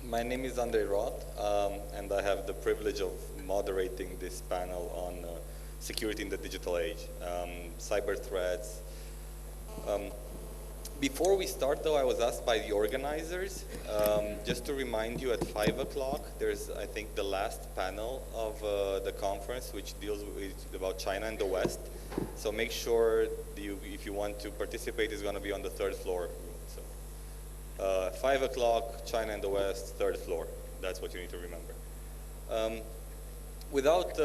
My name is Andrei Roth, and I have the privilege of moderating this panel on security in the digital age, cyber threats. Before we start, though, I was asked by the organizers, just to remind you, at 5 o'clock, there's, I think, the last panel of the conference, which deals with about China and the West. So make sure if you want to participate, it's going to be on the 3rd floor. 5 o'clock, China and the West, 3rd floor. That's what you need to remember. Without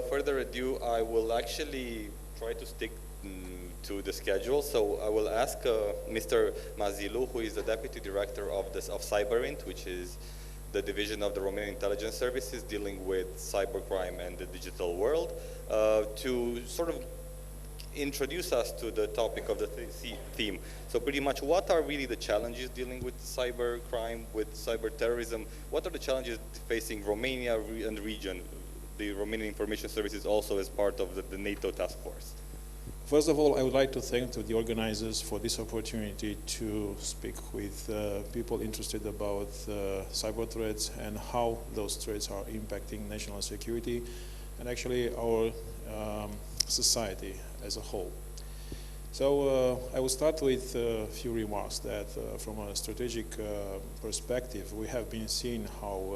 further ado, I will actually try to stick to the schedule. So I will ask Mr. Mazilu, who is the Deputy Director of Cyberint, which is the division of the Romanian intelligence services dealing with cybercrime and the digital world, to sort of introduce us to the topic of the theme. So pretty much, what are really the challenges dealing with cybercrime, with cyber terrorism? What are the challenges facing Romania and the region? The Romanian Information Services also as part of the NATO task force. First of all, I would like to thank the organizers for this opportunity to speak with people interested about cyber threats and how those threats are impacting national security and actually our society as a whole. So I will start with a few remarks that from a strategic perspective, we have been seeing how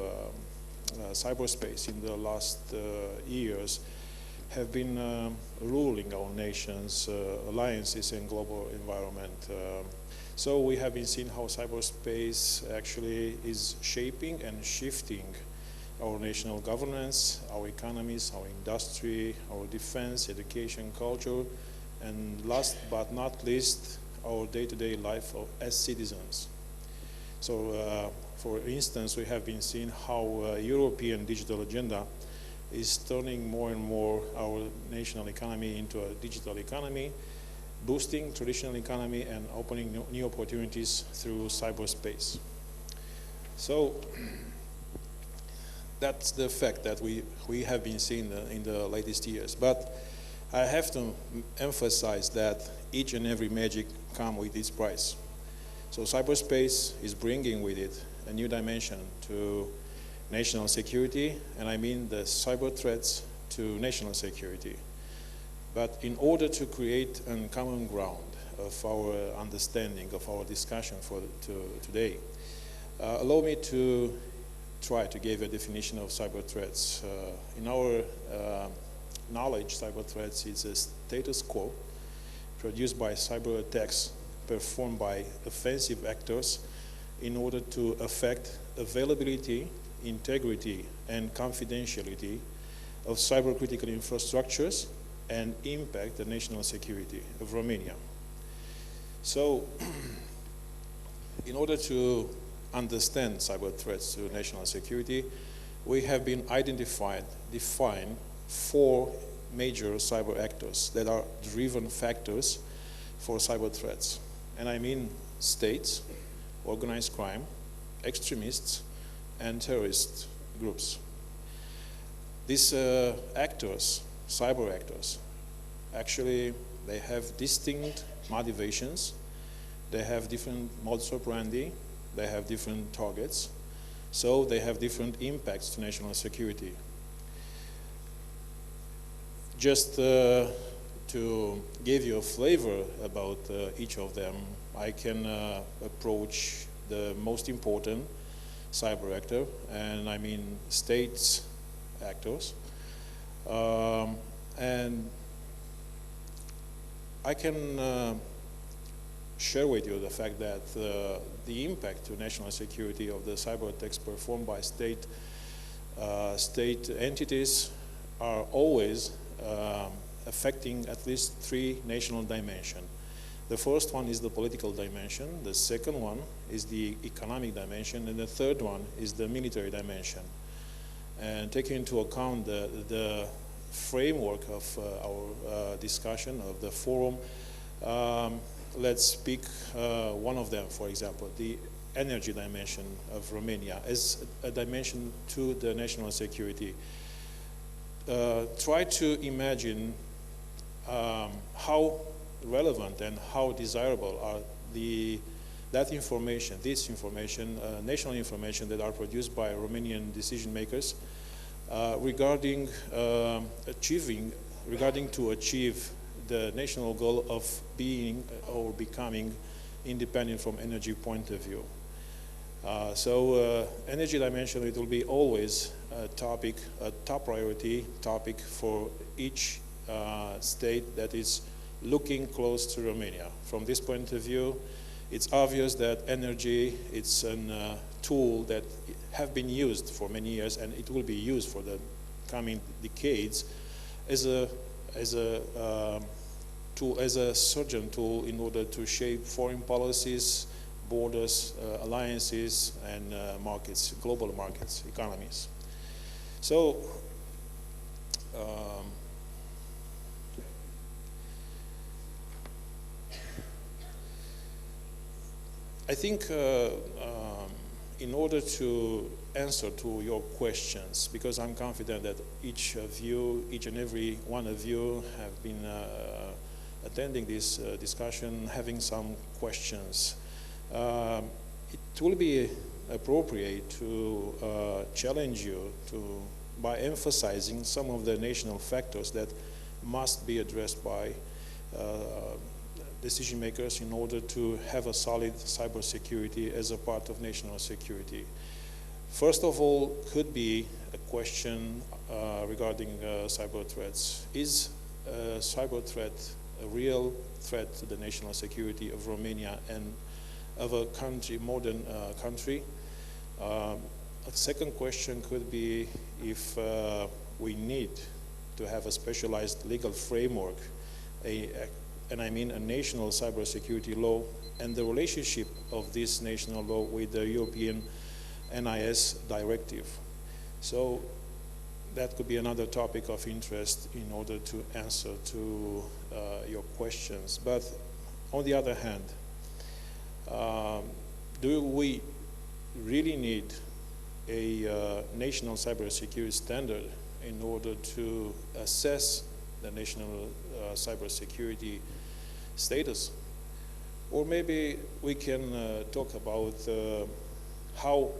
cyberspace in the last years have been ruling our nations, alliances and global environment. So we have been seeing how cyberspace actually is shaping and shifting our national governance, our economies, our industry, our defense, education, culture, and last but not least, our day-to-day life as citizens. So, for instance, we have been seeing how European digital agenda is turning more and more our national economy into a digital economy, boosting traditional economy and opening new opportunities through cyberspace. So, that's the fact that we have been seeing in the latest years. But I have to emphasize that each and every magic comes with its price. So cyberspace is bringing with it a new dimension to national security, and I mean the cyber threats to national security. But in order to create a common ground of our understanding, of our discussion for today, allow me to try to give a definition of cyber threats. In our knowledge, cyber threats is a status quo produced by cyber attacks performed by offensive actors in order to affect availability, integrity, and confidentiality of cyber-critical infrastructures and impact the national security of Romania. So, in order to understand cyber threats to national security, we have been defined 4 major cyber actors that are driven factors for cyber threats. And I mean states, organized crime, extremists, and terrorist groups. These actors, cyber actors, actually they have distinct motivations, they have different modus operandi, they have different targets, so they have different impacts to national security. Just to give you a flavor about each of them, I can approach the most important cyber actor, and I mean states actors. And I can share with you the fact that the impact to national security of the cyber attacks performed by state entities are always affecting at least 3 national dimensions. The first one is the political dimension, the second one is the economic dimension, and the third one is the military dimension. And taking into account the framework of our discussion of the forum, let's pick one of them, for example, the energy dimension of Romania as a dimension to the national security. Try to imagine how relevant and how desirable are the that information, this information, national information that are produced by Romanian decision makers regarding to achieve the national goal of being or becoming independent from energy point of view. So energy dimension, it will be always a topic, a top priority topic for each state that is looking close to Romania. From this point of view, it's obvious that energy, it's a tool that have been used for many years, and it will be used for the coming decades as a tool, as a surgeon tool in order to shape foreign policies, borders, alliances, and markets, global markets, economies. So, I think in order to answer to your questions, because I'm confident that each of you, each and every one of you have been attending this discussion, having some questions. It will be appropriate to challenge you by emphasizing some of the national factors that must be addressed by decision makers in order to have a solid cybersecurity as a part of national security. First of all, could be a question regarding cyber threats. Is a cyber threat a real threat to the national security of Romania and of a country, modern country? A second question could be if we need to have a specialized legal framework, and I mean a national cybersecurity law, and the relationship of this national law with the European NIS directive. So that could be another topic of interest in order to answer to your questions. But on the other hand, do we really need a national cybersecurity standard in order to assess the national cybersecurity status? Or maybe we can talk about how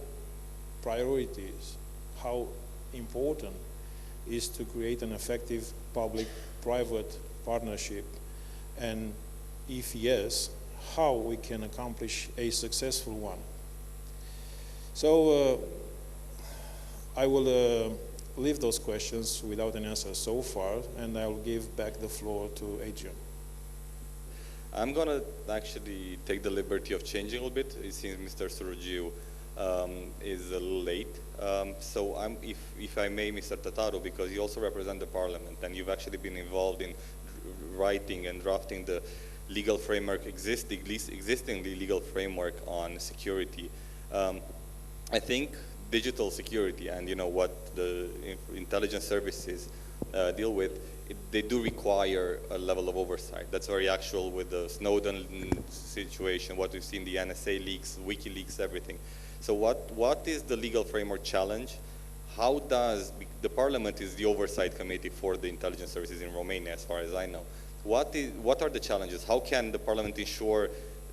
priorities, how important is to create an effective public-private partnership, and if yes, how we can accomplish a successful one. So I will leave those questions without an answer so far, and I will give back the floor to Adrian. I'm going to actually take the liberty of changing a little bit. It seems Mr. Surugiu is a little late. So if I may, Mr. Tătaru, because you also represent the parliament and you've actually been involved in writing and drafting the legal framework, existing legal framework on security. I think digital security and what the intelligence services deal with, they do require a level of oversight. That's very actual with the Snowden situation, what we've seen, the NSA leaks, WikiLeaks, everything. So what is the legal framework challenge? How does, the parliament is the oversight committee for the intelligence services in Romania, as far as I know. What are the challenges? How can the parliament ensure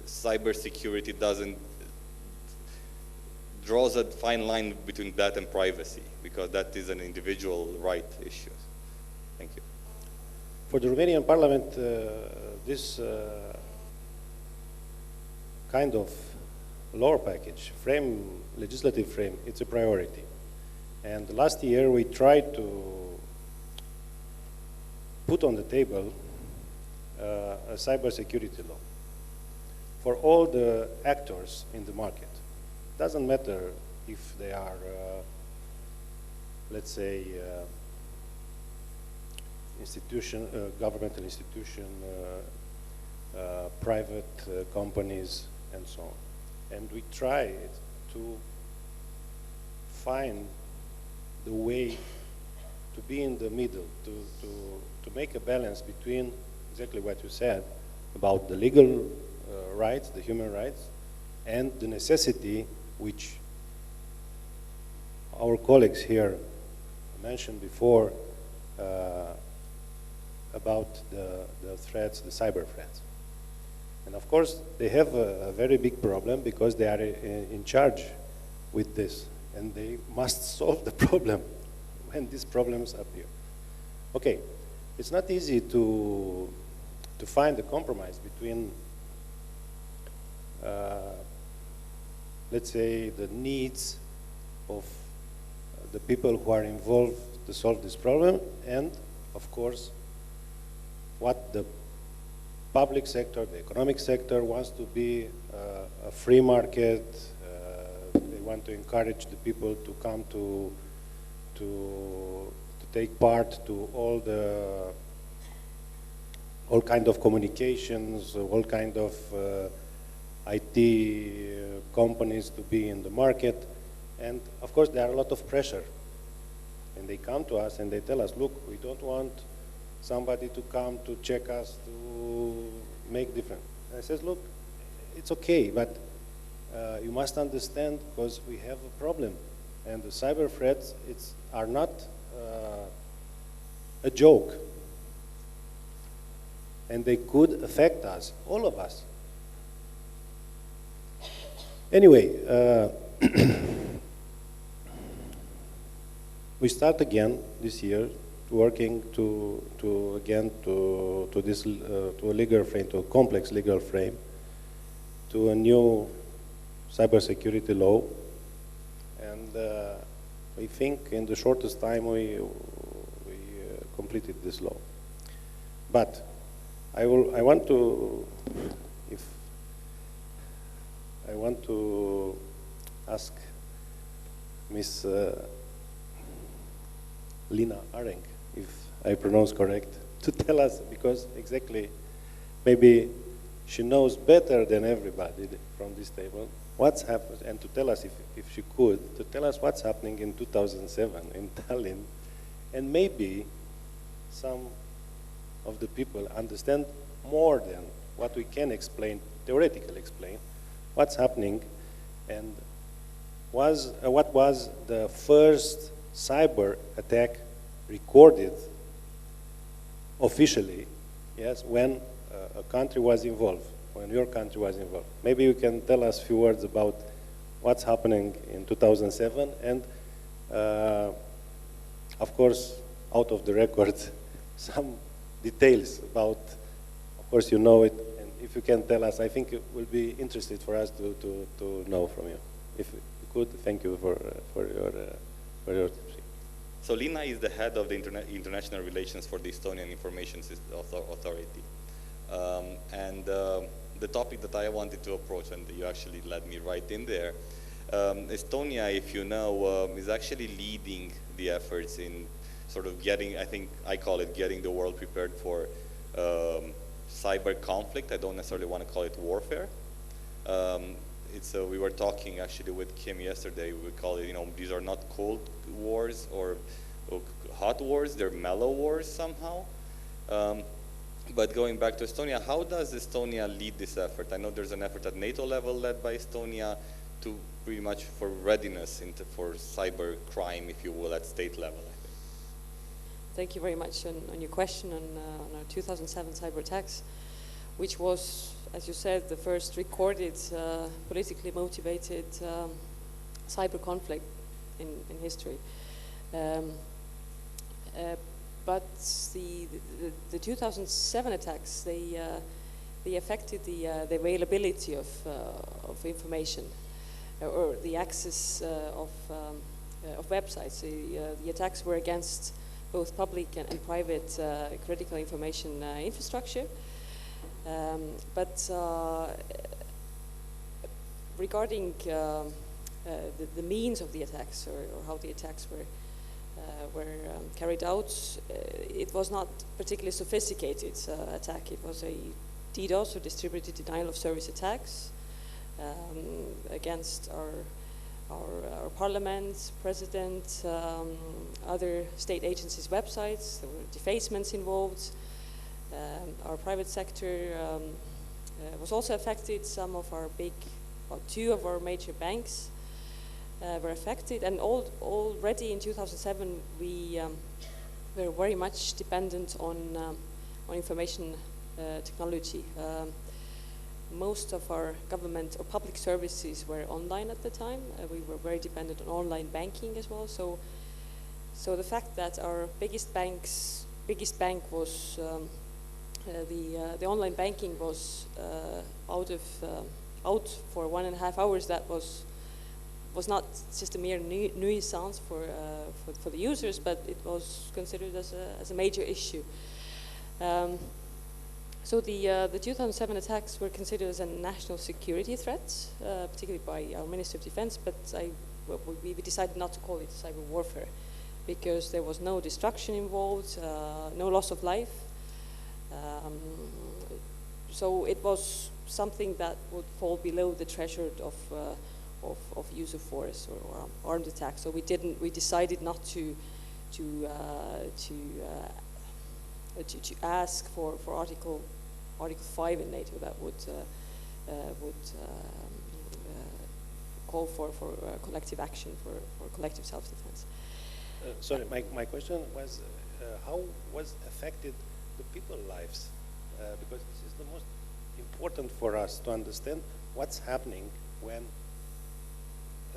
cybersecurity draws a fine line between that and privacy? Because that is an individual right issue. Thank you. For the Romanian parliament, this kind of law package, legislative frame, it's a priority. And last year we tried to put on the table a cybersecurity law for all the actors in the market. Doesn't matter if they are, let's say, governmental institution, private companies, and so on. And we tried to find the way to be in the middle, to make a balance between exactly what you said about the legal rights, the human rights, and the necessity which our colleagues here mentioned before about the threats, the cyber threats. And of course, they have a very big problem because they are in charge with this, and they must solve the problem when these problems appear. Okay, it's not easy to find a compromise between, let's say, the needs of the people who are involved to solve this problem, and, of course, what the public sector, the economic sector wants to be a free market. They want to encourage the people to come to take part to all kind of communications, all kind of IT companies to be in the market. And of course there are a lot of pressure. And they come to us and they tell us, look, we don't want somebody to come to check us, to make different. And I says, look, it's okay, but you must understand because we have a problem. And the cyber threats are not a joke. And they could affect us, all of us. Anyway, we start again this year working to a legal frame, to a complex legal frame, to a new cybersecurity law, and we think in the shortest time we completed this law. But I want to ask Miss Liina Areng, if I pronounce correct, to tell us, because exactly maybe she knows better than everybody from this table what's happened, and to tell us, if she could, to tell us what's happening in 2007 in Tallinn, and maybe some of the people understand more than what we can explain, theoretically explain, what's happening, and what was the first cyber attack recorded officially, yes, when a country was involved, when your country was involved. Maybe you can tell us a few words about what's happening in 2007, and of course, out of the record, some details about, of course you know it, and if you can tell us, I think it will be interesting for us to know from you. If you could, thank you for your tips. So Liina is the head of the international relations for the Estonian Information Authority. And the topic that I wanted to approach, and you actually led me right in there, Estonia, if you know, is actually leading the efforts in sort of getting, I call it getting the world prepared for cyber conflict. I don't necessarily want to call it warfare. We were talking actually with Kim yesterday. We call it, these are not cold wars or hot wars, they're mellow wars somehow. But going back to Estonia, how does Estonia lead this effort? I know there's an effort at NATO level led by Estonia to pretty much for readiness for cyber crime, if you will, at state level, I think. Thank you very much on your question on our 2007 cyber attacks, which was, as you said, the first recorded politically motivated cyber conflict in history. But the 2007 attacks, they affected the availability of information or the access of websites. The attacks were against both public and private critical information infrastructure. But regarding the means of the attacks or how the attacks were carried out, it was not particularly sophisticated attack. It was a DDoS, or distributed denial of service attacks, against our parliament, president, other state agencies' websites. There were defacements involved. Our private sector was also affected. Some of our two of our major banks were affected, and already in 2007 we were very much dependent on information technology. most of our government or public services were online at the time. We were very dependent on online banking as well. So the fact that our biggest bank was the online banking was out for 1.5 hours, that was not just a mere nuisance for the users, but it was considered as a major issue. So the 2007 attacks were considered as a national security threat, particularly by our Minister of Defense, but we decided not to call it cyber warfare because there was no destruction involved, no loss of life. So it was something that would fall below the threshold of use of force or armed attack. So we decided not to ask for Article 5 in NATO that would call for collective action for collective self-defense. Sorry, my question was how was affected the people's lives? Because this is the most important for us to understand what's happening when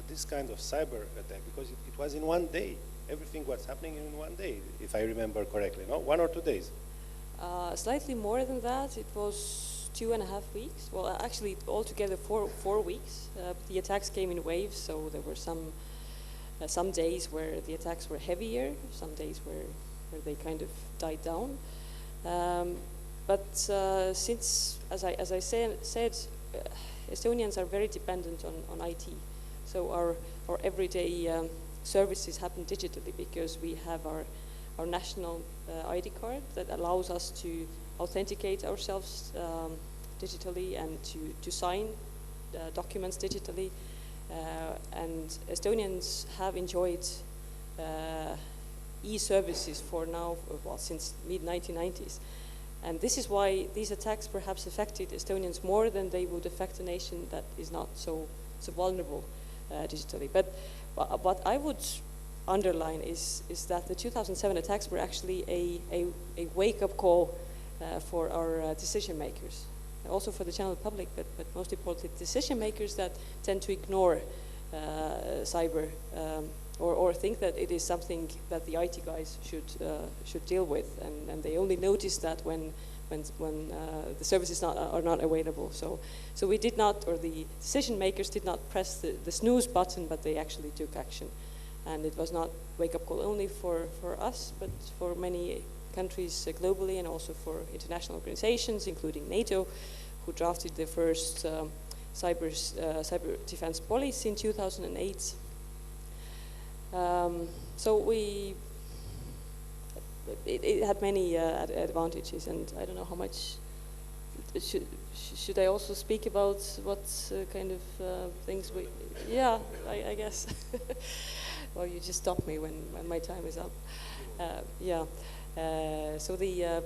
this kind of cyber attack, because it was in one day. Everything was happening in one day, if I remember correctly, no? 1 or 2 days? Slightly more than that. It was 2.5 weeks. Well, actually, altogether 4 weeks. The attacks came in waves, so there were some days where the attacks were heavier, some days where they kind of died down. But since, as I said, Estonians are very dependent on IT. So our everyday services happen digitally because we have our national ID card that allows us to authenticate ourselves digitally and to sign documents digitally. And Estonians have enjoyed e-services for now, well, since mid-1990s. And this is why these attacks perhaps affected Estonians more than they would affect a nation that is not so vulnerable digitally. But what I would underline is that the 2007 attacks were actually a wake-up call for our decision makers, also for the general public, but most importantly, decision makers that tend to ignore cyber or think that it is something that the IT guys should deal with, and they only notice that when the services are not available. So we did not, or the decision makers did not press the snooze button, but they actually took action. And it was not wake-up call only for us, but for many countries globally, and also for international organizations, including NATO, who drafted the first cyber defense policy in 2008. So it had many advantages, and I don't know how much. Should I also speak about what kind of things we? Yeah, I guess. Well, you just stop me when my time is up. Yeah. So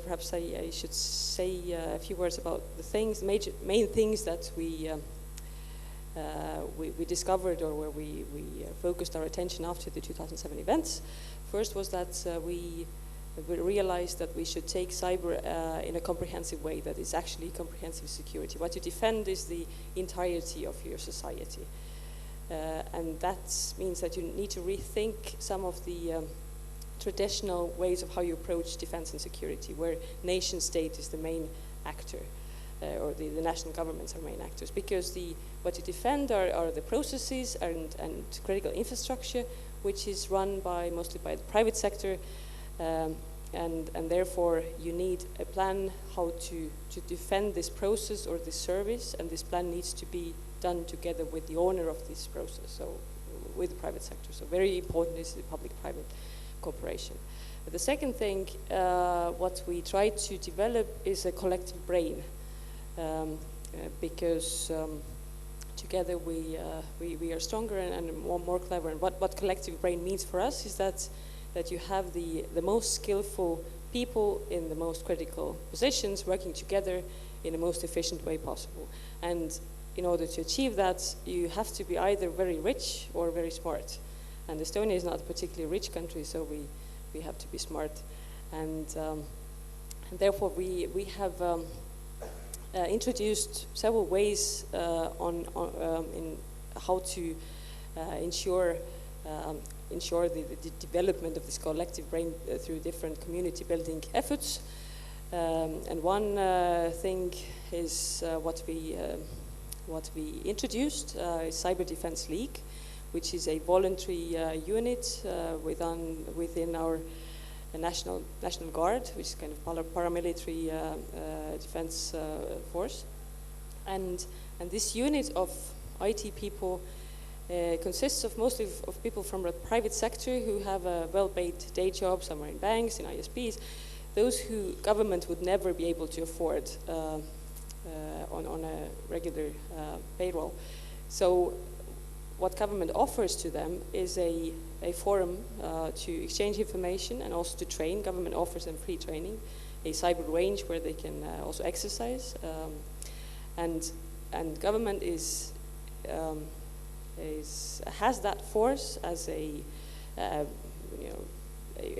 perhaps I should say a few words about the main things that we discovered, or where we focused our attention after the 2007 events. First was that we realized that we should take cyber in a comprehensive way, that is actually comprehensive security. What you defend is the entirety of your society. And that means that you need to rethink some of the traditional ways of how you approach defense and security, where nation state is the main actor, or the national governments are main actors, because what you defend are the processes and critical infrastructure, which is run mostly by the private sector, and therefore you need a plan how to defend this process or this service, and this plan needs to be done together with the owner of this process, so with the private sector. So very important is the public-private cooperation. But the second thing, what we try to develop is a collective brain, because together we are stronger and more clever. And what collective brain means for us is that you have the most skillful people in the most critical positions working together in the most efficient way possible. And in order to achieve that, you have to be either very rich or very smart. And Estonia is not a particularly rich country, so we have to be smart. And therefore we have introduced several ways in how to ensure the development of this collective brain through different community building efforts. And one thing is what we introduced is Cyber Defense League, which is a voluntary unit within our National Guard, which is kind of paramilitary defense force. And this unit of IT people consists of mostly of people from the private sector who have a well-paid day job somewhere in banks, in ISPs, those who government would never be able to afford on a regular payroll. So what government offers to them is a forum to exchange information and also to train. Government offers them free training, a cyber range where they can also exercise. And government has that force as a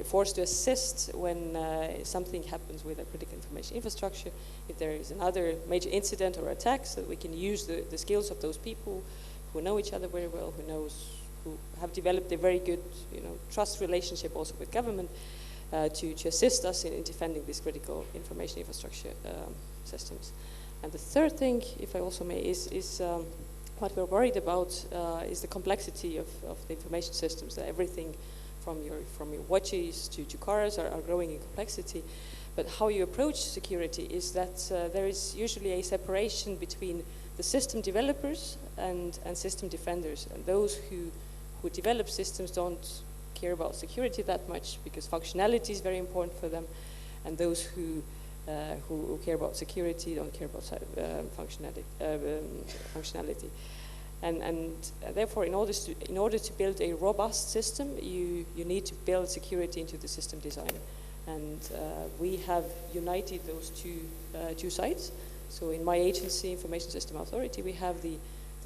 force to assist when something happens with a critical information infrastructure. If there is another major incident or attack, so that we can use the skills of those people who know each other very well, who have developed a very good trust relationship also with government to assist us in defending these critical information infrastructure systems. And the third thing, if I also may, is what we're worried about is the complexity of the information systems. That everything from your watches to cars are growing in complexity. But how you approach security is that there is usually a separation between the system developers and system defenders. And those who develop systems don't care about security that much because functionality is very important for them. And those who care about security don't care about functionality. And therefore, in order to build a robust system, you need to build security into the system design. And we have united those two sides. So in my agency, Information System Authority, we have the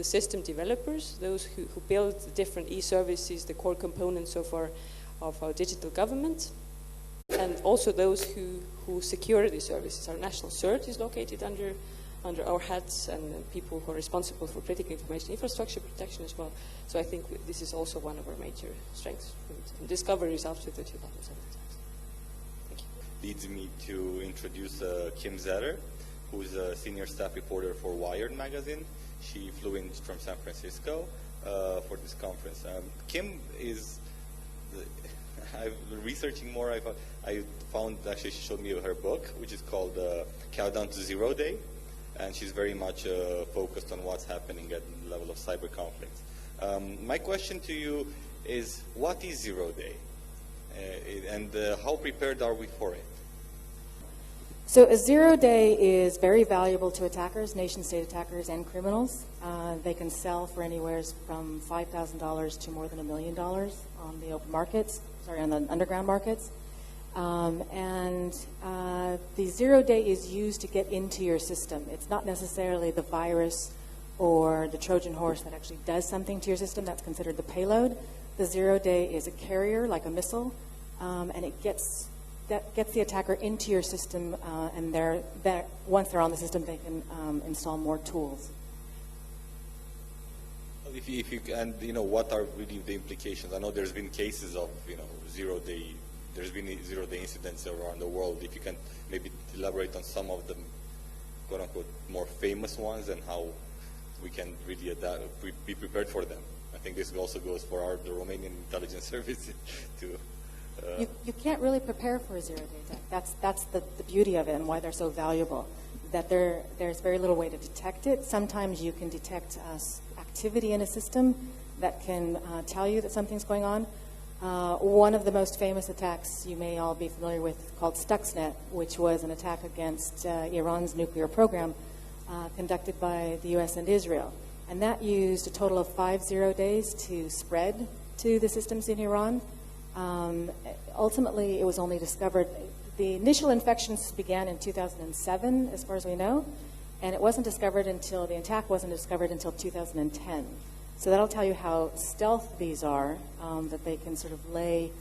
system developers, those who build the different e-services, the core components of our digital government, and also those who secure the services. Our national CERT is located under our hats, and people who are responsible for critical information infrastructure protection as well. So I think this is also one of our major strengths and discoveries after the 2007 attacks. Thank you. Leads me to introduce Kim Zetter, who's a senior staff reporter for Wired magazine. She flew in from San Francisco for this conference. Kim is, I've been researching more. I found, actually she showed me her book, which is called Countdown to Zero Day. And she's very much focused on what's happening at the level of cyber conflicts. My question to you is, what is Zero Day? And how prepared are we for it? So a zero day is very valuable to attackers, nation-state attackers and criminals. They can sell for anywhere from $5,000 to more than $1 million on the open markets, on the underground markets. The zero day is used to get into your system. It's not necessarily the virus or the Trojan horse that actually does something to your system. That's considered the payload. The zero day is a carrier, like a missile, and it gets the attacker into your system, and once they're on the system, they can install more tools. If you and what are really the implications? I know there's been cases of zero day. There's been zero-day incidents around the world. If you can maybe elaborate on some of the quote-unquote more famous ones and how we can really be prepared for them. I think this also goes for the Romanian intelligence service too. You can't really prepare for a zero-day attack. That's the beauty of it and why they're so valuable. That there's very little way to detect it. Sometimes you can detect activity in a system that can tell you that something's going on. One of the most famous attacks you may all be familiar with called Stuxnet, which was an attack against Iran's nuclear program conducted by the US and Israel. And that used a total of 5 0 days to spread to the systems in Iran. Ultimately, it was only discovered, the initial infections began in 2007, as far as we know, and it wasn't discovered until, the attack wasn't discovered until 2010. So that'll tell you how stealth these are, that they can sort of lay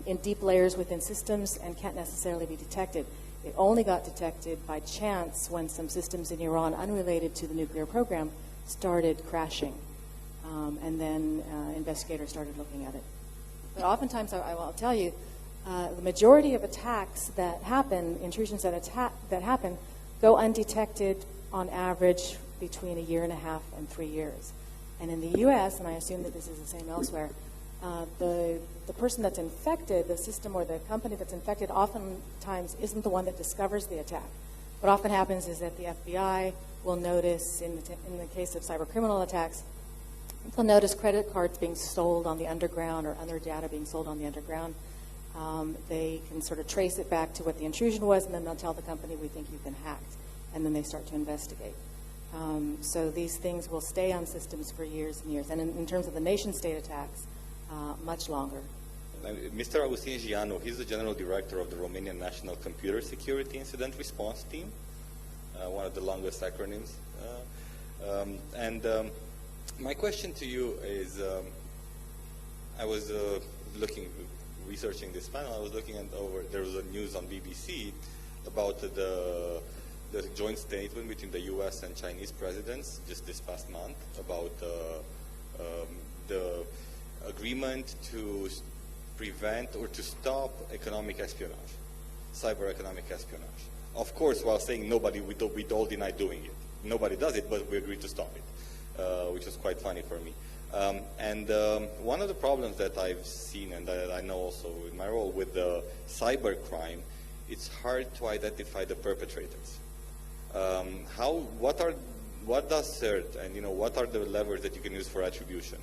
in deep layers within systems and can't necessarily be detected. It only got detected by chance when some systems in Iran unrelated to the nuclear program started crashing. And then investigators started looking at it. But oftentimes, I will tell you, the majority of attacks that happen, intrusions that happen, go undetected on average between 1.5 years and 3 years. And in the U.S., and I assume that this is the same elsewhere, the person that's infected, the system or the company that's infected, oftentimes isn't the one that discovers the attack. What often happens is that the FBI will notice, in the case of cyber criminal attacks, they'll notice credit cards being sold on the underground or other data being sold on the underground. They can sort of trace it back to what the intrusion was, and then they'll tell the company, we think you've been hacked. And then they start to investigate. So these things will stay on systems for years and years. And in terms of the nation-state attacks, much longer. Mr. Augustin Jianu, he's the General Director of the Romanian National Computer Security Incident Response Team, one of the longest acronyms. My question to you is, I was researching this panel, I was looking at there was a news on BBC about the joint statement between the US and Chinese presidents just this past month about the agreement to prevent or to stop economic espionage, cyber economic espionage. Of course, while saying we all deny doing it. Nobody does it, but we agreed to stop it, which was quite funny for me. One of the problems that I've seen, and that I know also in my role with the cyber crime, it's hard to identify the perpetrators. What does CERT, and what are the levers that you can use for attribution?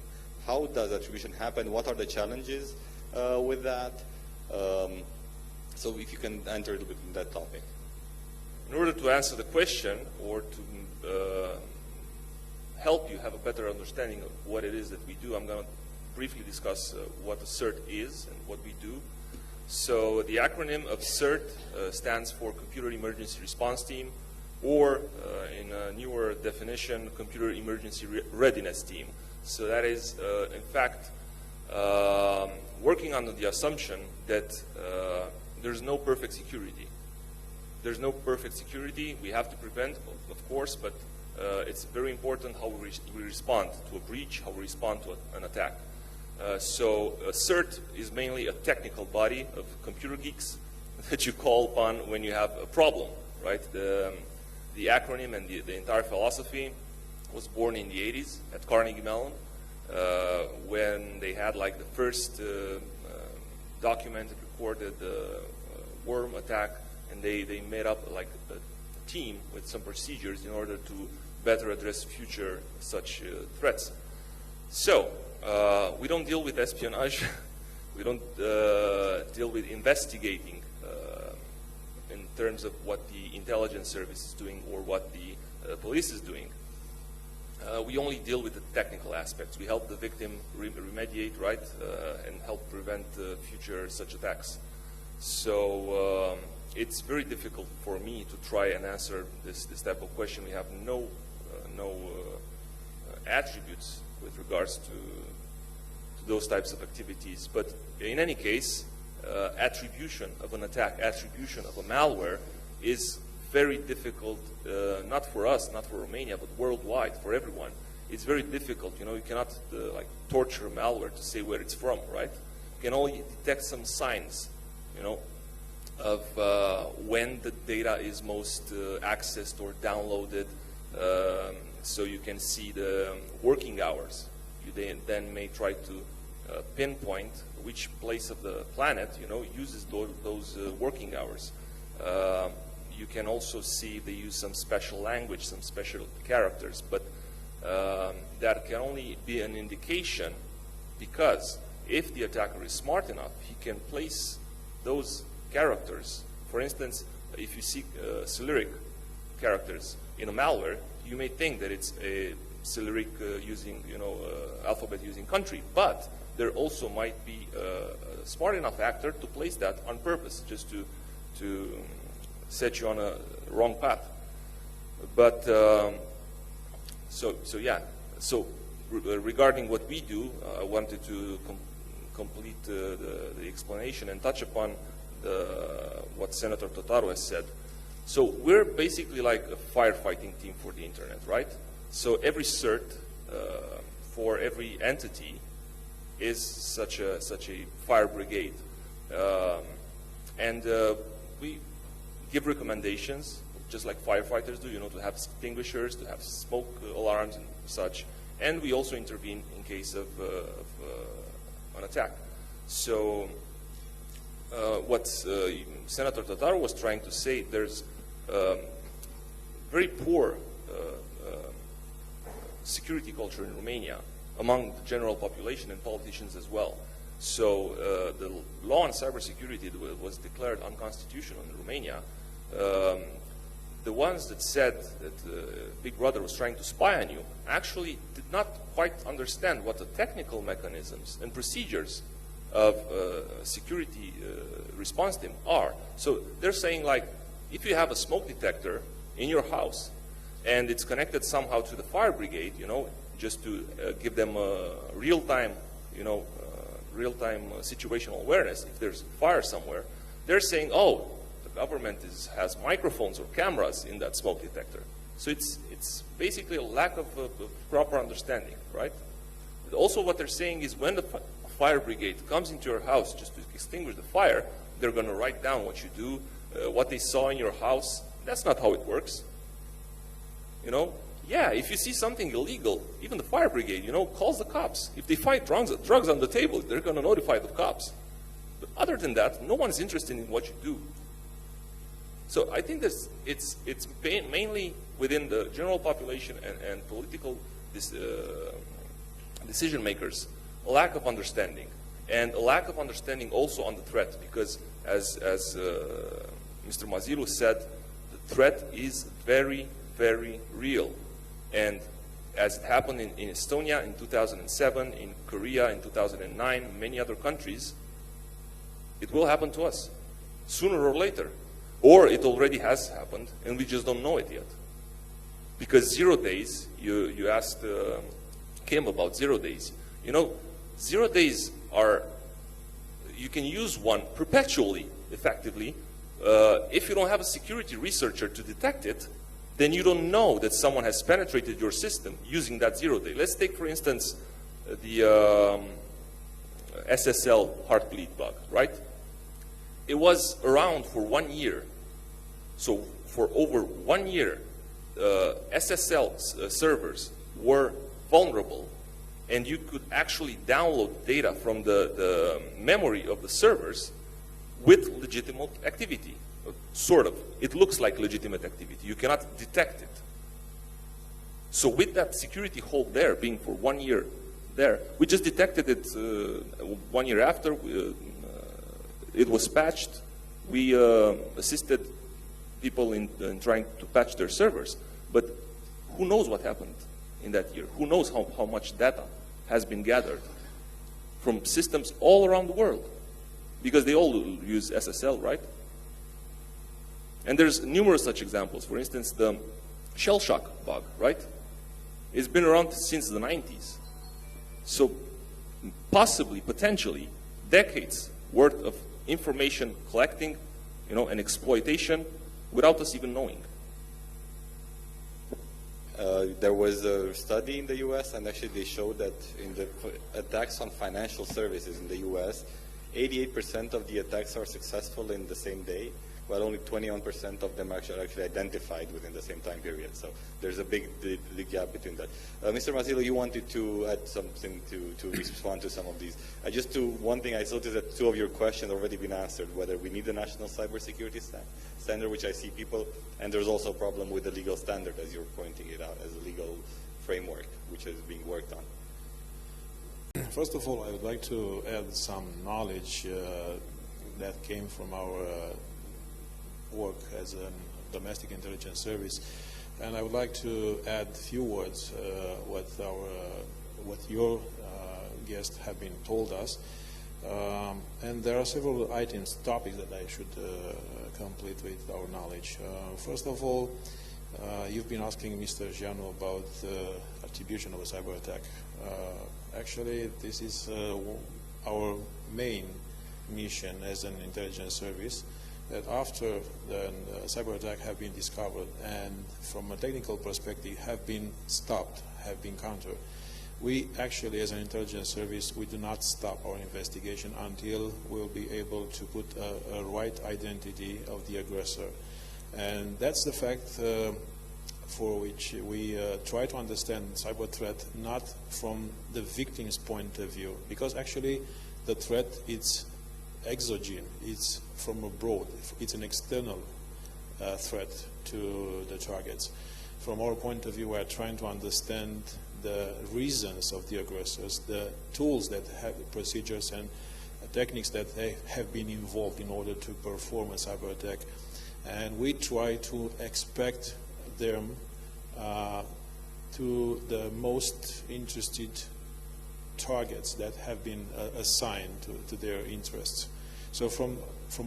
How does attribution happen? What are the challenges with that? So if you can enter a little bit in that topic. In order to answer the question, or to help you have a better understanding of what it is that we do, I'm going to briefly discuss what the CERT is and what we do. So the acronym of CERT stands for Computer Emergency Response Team, or in a newer definition, Computer Emergency Readiness Team. So that is, in fact, working under the assumption that there's no perfect security. There's no perfect security. We have to prevent, of course, but it's very important how we respond to a breach, how we respond to an attack. So CERT is mainly a technical body of computer geeks that you call upon when you have a problem, right? The acronym and the entire philosophy was born in the 80s at Carnegie Mellon when they had like the first documented, recorded worm attack, and they made up like a team with some procedures in order to better address future such threats. So we don't deal with espionage. We don't deal with investigating in terms of what the intelligence service is doing or what the police is doing. We only deal with the technical aspects. We help the victim remediate, right, and help prevent future such attacks. So it's very difficult for me to try and answer this type of question. We have no attributes with regards to those types of activities. But in any case, attribution of an attack, attribution of a malware is very difficult, not for us, not for Romania, but worldwide, for everyone. It's very difficult. You cannot like torture a malware to say where it's from, right? You can only detect some signs, of when the data is most accessed or downloaded. So you can see the working hours. You then may try to pinpoint which place of the planet, uses those working hours. You can also see they use some special language, some special characters, but that can only be an indication, because if the attacker is smart enough, he can place those characters. For instance, if you see Cyrillic characters in a malware, you may think that it's a Cyrillic using, alphabet using country, but there also might be a smart enough actor to place that on purpose, just to set you on a wrong path. But so regarding what we do, I wanted to complete the explanation and touch upon what Senator Tătaru has said. So we're basically like a firefighting team for the internet, right? So every CERT for every entity is such a fire brigade. And we give recommendations, just like firefighters do, to have extinguishers, to have smoke alarms and such. And we also intervene in case of an attack. So what Senator Tătaru was trying to say, there's very poor security culture in Romania among the general population and politicians as well. So the law on cybersecurity was declared unconstitutional in Romania. The ones that said that Big Brother was trying to spy on you actually did not quite understand what the technical mechanisms and procedures of security response team are. So they're saying, like, if you have a smoke detector in your house and it's connected somehow to the fire brigade, just to give them a real-time, real-time situational awareness if there's fire somewhere, they're saying, oh, the government has microphones or cameras in that smoke detector. So it's basically a lack of proper understanding, right? But also what they're saying is when the fire brigade comes into your house just to extinguish the fire, they're going to write down what you do, what they saw in your house. That's not how it works. Yeah, if you see something illegal, even the fire brigade, calls the cops. If they find drugs on the table, they're going to notify the cops. But other than that, no one's interested in what you do. So I think it's mainly within the general population and political decision makers, a lack of understanding. And a lack of understanding also on the threat, because as Mr. Mazilu said, the threat is very, very real. And as it happened in Estonia in 2007, in Korea in 2009, many other countries, it will happen to us sooner or later. Or it already has happened and we just don't know it yet. Because 0 days, you asked Kim about 0 days. 0 days are, you can use one perpetually, effectively. If you don't have a security researcher to detect it, then you don't know that someone has penetrated your system using that 0 day. Let's take, for instance, the SSL heartbleed bug, right? It was around for 1 year. So for over 1 year, SSL servers were vulnerable, and you could actually download data from the memory of the servers with legitimate activity. Sort of. It looks like legitimate activity. You cannot detect it. So with that security hole there, being for 1 year there, we just detected it 1 year after. It was patched. We assisted people in trying to patch their servers. But who knows what happened in that year? Who knows how much data has been gathered from systems all around the world? Because they all use SSL, right? And there's numerous such examples. For instance, the shell shock bug, right? It's been around since the 90s. So possibly, potentially, decades worth of information collecting, and exploitation without us even knowing. There was a study in the US, and actually they showed that in the attacks on financial services in the US, 88% of the attacks are successful in the same day, while only 21% of them are actually identified within the same time period. So there's a big gap between that. Mr. Mazilu, you wanted to add something to respond to some of these. Just to one thing, I noticed that 2 of your questions already been answered, whether we need a national cybersecurity standard, which I see people, and there's also a problem with the legal standard, as you're pointing it out, as a legal framework, which is being worked on. First of all, I would like to add some knowledge that came from our work as a domestic intelligence service, and I would like to add a few words what your guests have been told us, and there are several topics that I should complete with our knowledge. First of all, you've been asking Mr. Jianu about attribution of a cyber attack. Actually, this is our main mission as an intelligence service, that after the cyber attack have been discovered and from a technical perspective have been stopped, have been countered, we actually as an intelligence service, we do not stop our investigation until we'll be able to put a right identity of the aggressor. And that's the fact for which we try to understand cyber threat not from the victim's point of view, because actually the threat is exogenous, it's from abroad, it's an external threat to the targets. From our point of view, we are trying to understand the reasons of the aggressors, the tools that have, procedures and techniques that they have been involved in order to perform a cyber attack. And we try to expect them to the most interested targets that have been assigned to their interests. So from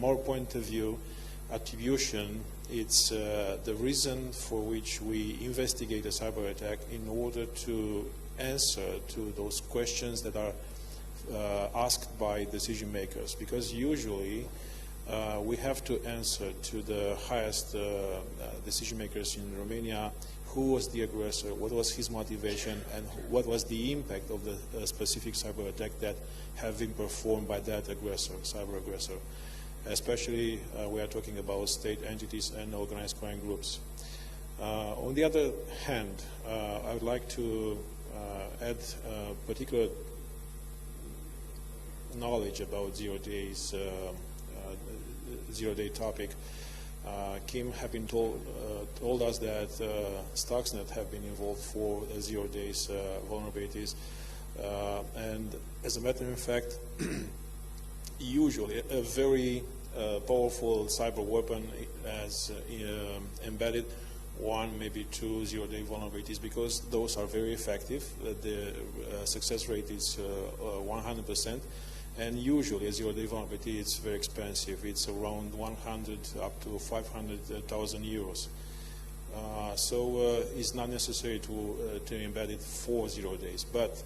our point of view, attribution, it's the reason for which we investigate a cyber attack in order to answer to those questions that are asked by decision makers, because usually we have to answer to the highest decision makers in Romania who was the aggressor, what was his motivation, and what was the impact of the specific cyber attack that have been performed by that aggressor, cyber aggressor. Especially we are talking about state entities and organized crime groups. On the other hand, I would like to add particular knowledge about zero-day topic. Kim have been told us that Stuxnet have been involved for 0 days vulnerabilities, and as a matter of fact, usually a very powerful cyber weapon has embedded 1, maybe 2 0-day vulnerabilities, because those are very effective. The success rate is 100%, and usually a 0-day vulnerability is very expensive. It's around 100 up to 500,000 euros. So it's not necessary to embed it for 0 days, but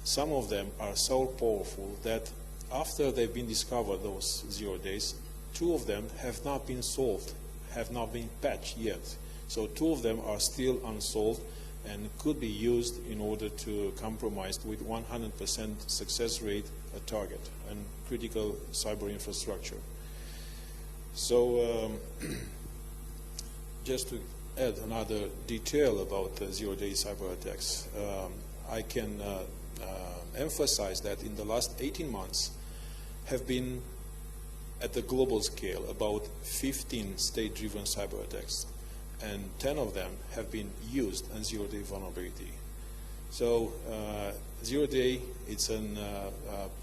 some of them are so powerful that after they've been discovered, those 0 days, 2 of them have not been solved, have not been patched yet. So 2 of them are still unsolved and could be used in order to compromise with 100% success rate a target and critical cyber infrastructure. So just to add another detail about 0-day cyber attacks, I can emphasize that in the last 18 months have been at the global scale about 15 state-driven cyber attacks, and 10 of them have been used on 0-day vulnerability. So 0-day, it's a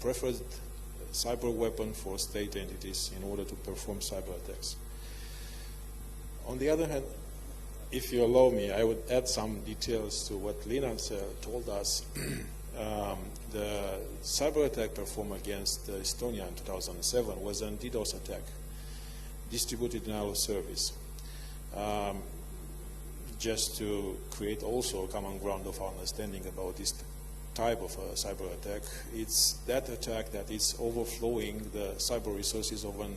preferred cyber weapon for state entities in order to perform cyber attacks. On the other hand, if you allow me, I would add some details to what Liina told us. The cyber attack performed against Estonia in 2007 was a DDoS attack, distributed denial of service, just to create also a common ground of understanding about this type of a cyber attack. It's that attack that is overflowing the cyber resources of an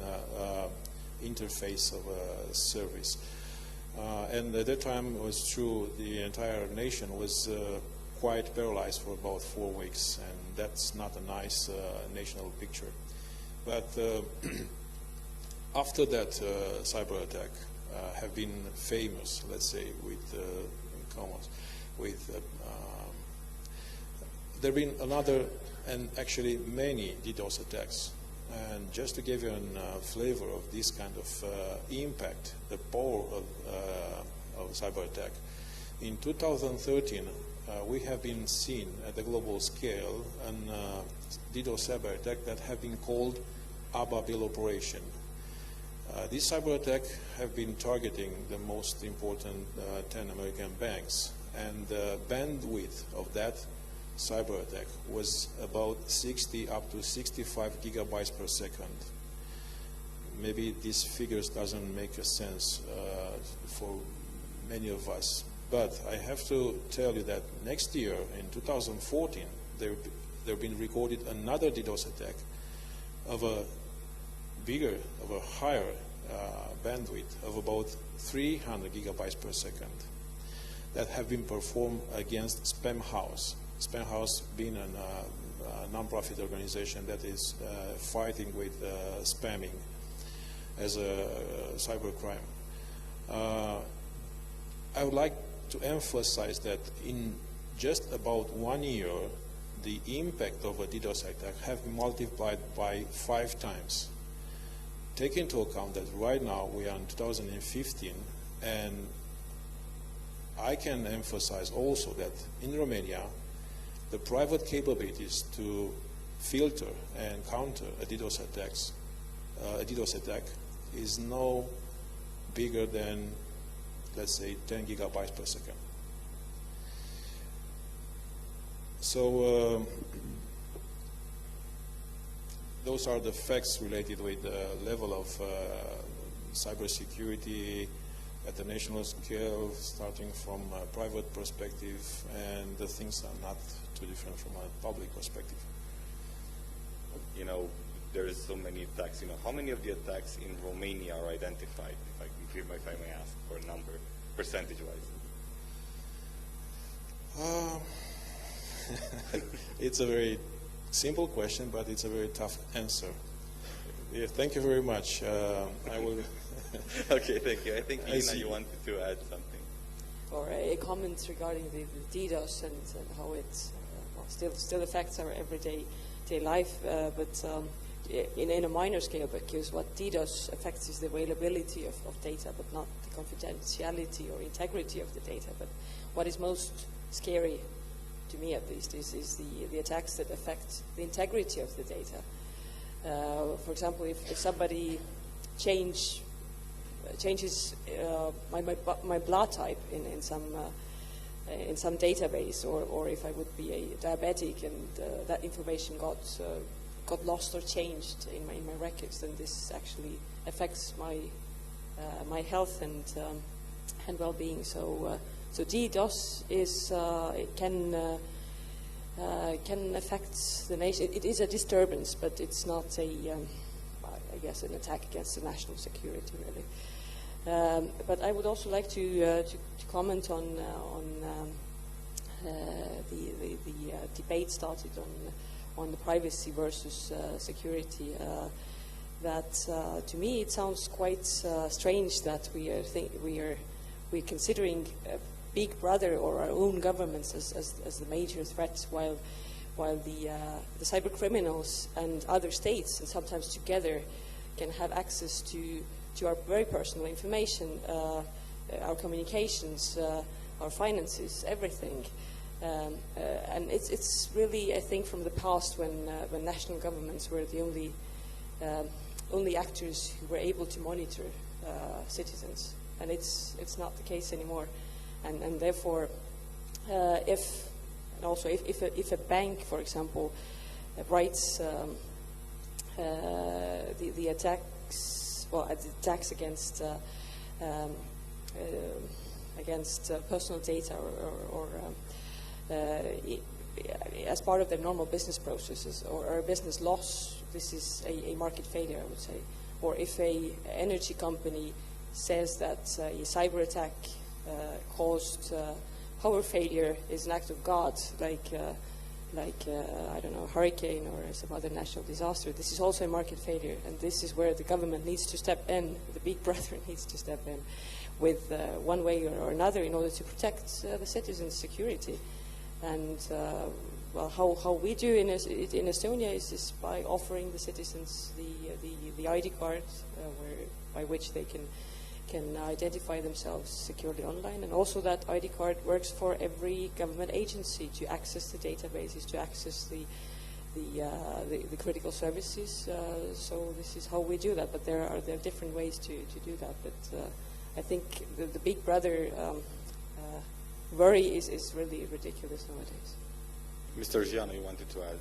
interface of a service. And at that time, it was true, the entire nation was quite paralyzed for about 4 weeks, and that's not a nice national picture. But after that cyber attack have been famous, let's say, with there have been another and actually many DDoS attacks. And just to give you a flavor of this kind of impact, the power of cyber attack, in 2013, we have been seen at the global scale an DDoS cyber attack that have been called Ababil operation. This cyber attack have been targeting the most important 10 American banks, and the bandwidth of that cyber attack was about 60 up to 65 gigabytes per second. Maybe these figures doesn't make a sense for many of us, but I have to tell you that next year, in 2014, there have been recorded another DDoS attack of a bigger, of a higher bandwidth of about 300 gigabytes per second that have been performed against Spam House. Spam House being a non-profit organization that is fighting with spamming as a cybercrime. I would like to emphasize that in just about 1 year, the impact of a DDoS attack have been multiplied by 5 times. Take into account that right now we are in 2015, and I can emphasize also that in Romania, the private capabilities to filter and counter a DDoS attack is no bigger than, let's say, 10 gigabytes per second. So those are the facts related with the level of cybersecurity at the national scale, starting from a private perspective, and the things are not too different from a public perspective. You know, there is so many attacks. You know, how many of the attacks in Romania are identified, if I may ask for a number, percentage-wise? It's a very simple question, but it's a very tough answer. Yeah, thank you very much. I will. Okay, thank you. I think Liina, you wanted to add something. Or a comment regarding the DDoS and how it still affects our everyday life, but in a minor scale, because what DDoS affects is the availability of data, but not the confidentiality or integrity of the data. But what is most scary, to me at least, is the attacks that affect the integrity of the data. For example, if somebody changes my blood type in some database, or if I would be a diabetic and that information got lost or changed in my records, then this actually affects my health and well-being. So DDoS can affect the nation. It is a disturbance, but it's not I guess an attack against the national security, really. But I would also like to comment on the debate started on the privacy versus security. That to me it sounds quite strange that we're considering Big Brother or our own governments as the major threats, while the cyber criminals and other states, and sometimes together, can have access to our very personal information, our communications, our finances, everything. And it's really, I think, from the past when national governments were the only actors who were able to monitor citizens, and it's not the case anymore. And therefore, if a bank, for example, writes the attacks against personal data or as part of their normal business processes or a business loss, this is a market failure, I would say. Or if a energy company says that a cyber attack caused power failure is an act of God, like I don't know, a hurricane or some other natural disaster, this is also a market failure, and this is where the government needs to step in, the big brother needs to step in with one way or another in order to protect the citizens' security. And well, how we do in Estonia is by offering the citizens the ID card by which they can identify themselves securely online, and also that ID card works for every government agency to access the databases, to access the critical services. So this is how we do that, but there are different ways to do that. But I think the big brother worry is really ridiculous nowadays. Mr. Jianu, you wanted to add?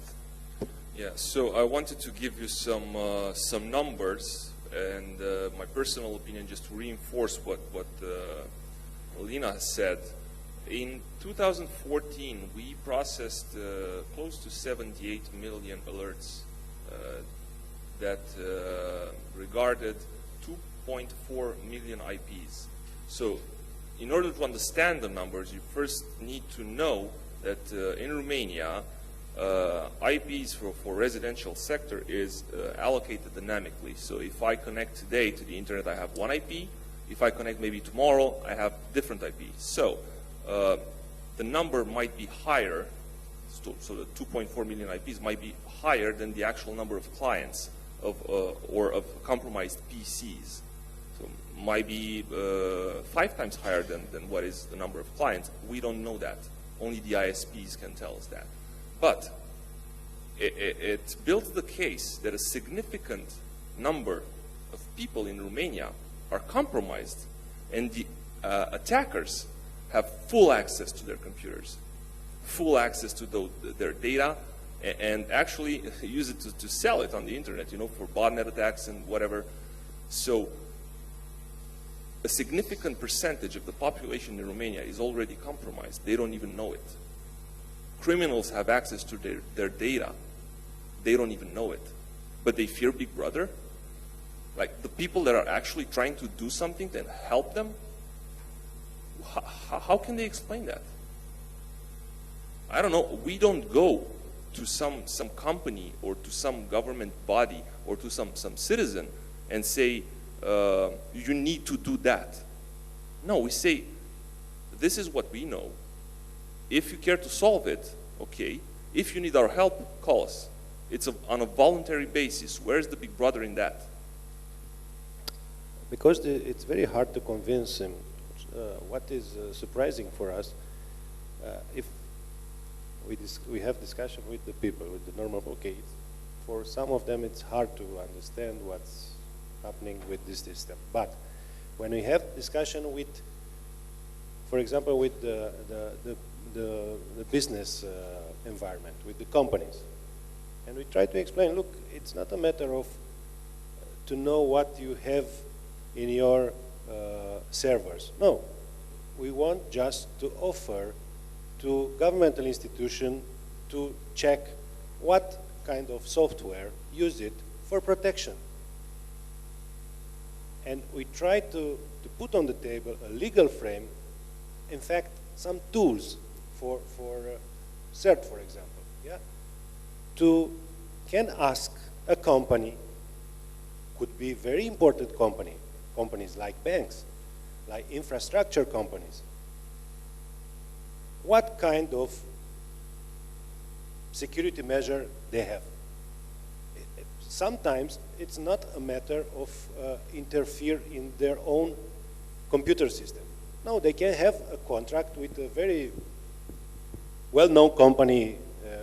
Yeah, so I wanted to give you some numbers and my personal opinion, just to reinforce what Liina has said. In 2014, we processed close to 78 million alerts. that regarded 2.4 million IPs. So in order to understand the numbers, you first need to know that in Romania, IPs for residential sector is allocated dynamically. So if I connect today to the internet, I have one IP. If I connect maybe tomorrow, I have different IP. So the number might be higher. So the 2.4 million IPs might be higher than the actual number of clients or of compromised PCs. So might be 5 times higher than what is the number of clients. We don't know that. Only the ISPs can tell us that. But it builds the case that a significant number of people in Romania are compromised, and the attackers have full access to their computers, full access to their data, and actually use it to sell it on the internet, you know, for botnet attacks and whatever. So a significant percentage of the population in Romania is already compromised. They don't even know it. Criminals have access to their data. They don't even know it. But they fear Big Brother. Like the people that are actually trying to do something to help them, how can they explain that? I don't know. We don't go to some company or to some government body or to some citizen and say, you need to do that. No, we say, this is what we know. If you care to solve it, okay. If you need our help, call us. It's on a voluntary basis. Where's the Big Brother in that? Because it's very hard to convince him. What is surprising for us, if we have discussion with the people, with the normal, okay, for some of them it's hard to understand what's happening with this system. But when we have discussion with, for example, with the business environment, with the companies, and we try to explain, look, it's not a matter of to know what you have in your servers. No, we want just to offer to governmental institution to check what kind of software use it for protection. And we try to put on the table a legal frame, in fact, some tools for CERT, for example, yeah, can ask a company, could be very important companies like banks, like infrastructure companies, what kind of security measure they have. Sometimes it's not a matter of interfere in their own computer system. No, they can have a contract with a very well-known company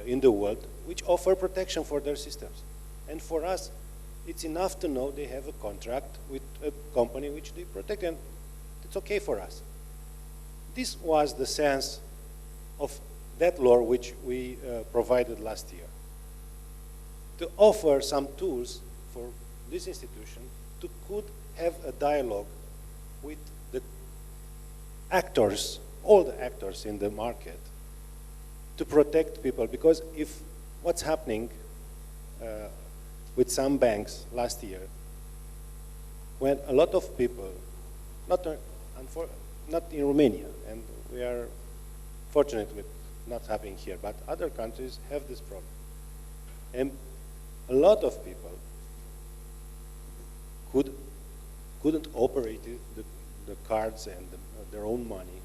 in the world which offer protection for their systems. And for us, it's enough to know they have a contract with a company which they protect, and it's okay for us. This was the sense of that law which we provided last year, to offer some tools for this institution to could have a dialogue with the actors, all the actors in the market, to protect people. Because if what's happening with some banks last year, when a lot of people, not in Romania, and we are fortunate with not happening here, but other countries have this problem. And a lot of people couldn't operate the cards and their own money,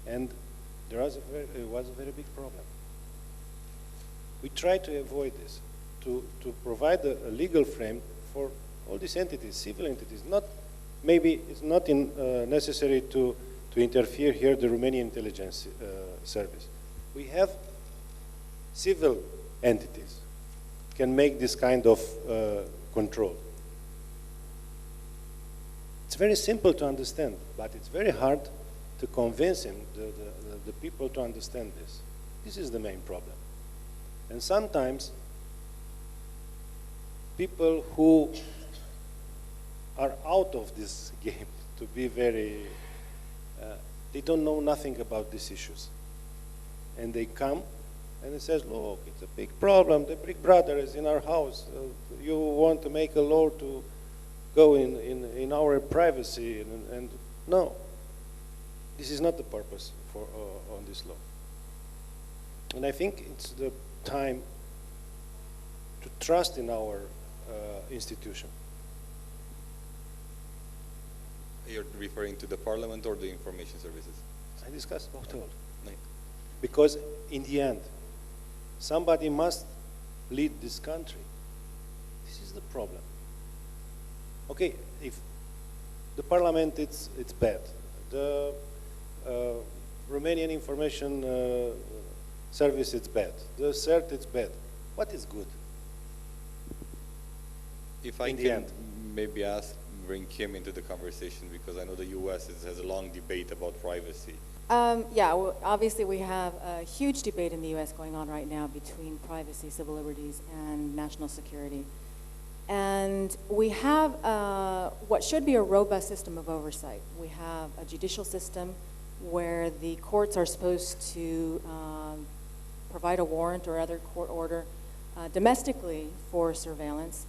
and it was a very big problem. We try to avoid this, to provide a legal frame for all these entities, civil entities. Maybe it's not necessary to interfere here, the Romanian intelligence service. We have civil entities can make this kind of control. It's very simple to understand, but it's very hard to convince the people to understand this. This is the main problem. And sometimes people who are out of this game, to be very, they don't know nothing about these issues. And they come and it says, look, it's a big problem. The big brother is in our house. You want to make a law to go in our privacy, and no. This is not the purpose for on this law. And I think it's the time to trust in our institution. You're referring to the parliament or the information services? I discussed both all. Right. Because in the end, somebody must lead this country. This is the problem. Okay, if the parliament, it's bad. The Romanian information service, it's bad. The CERT, it's bad. What is good? If I In the can end. maybe bring him into the conversation, because I know the US has a long debate about privacy. Yeah, well, obviously we have a huge debate in the U.S. going on right now between privacy, civil liberties, and national security. And we have what should be a robust system of oversight. We have a judicial system where the courts are supposed to provide a warrant or other court order domestically for surveillance.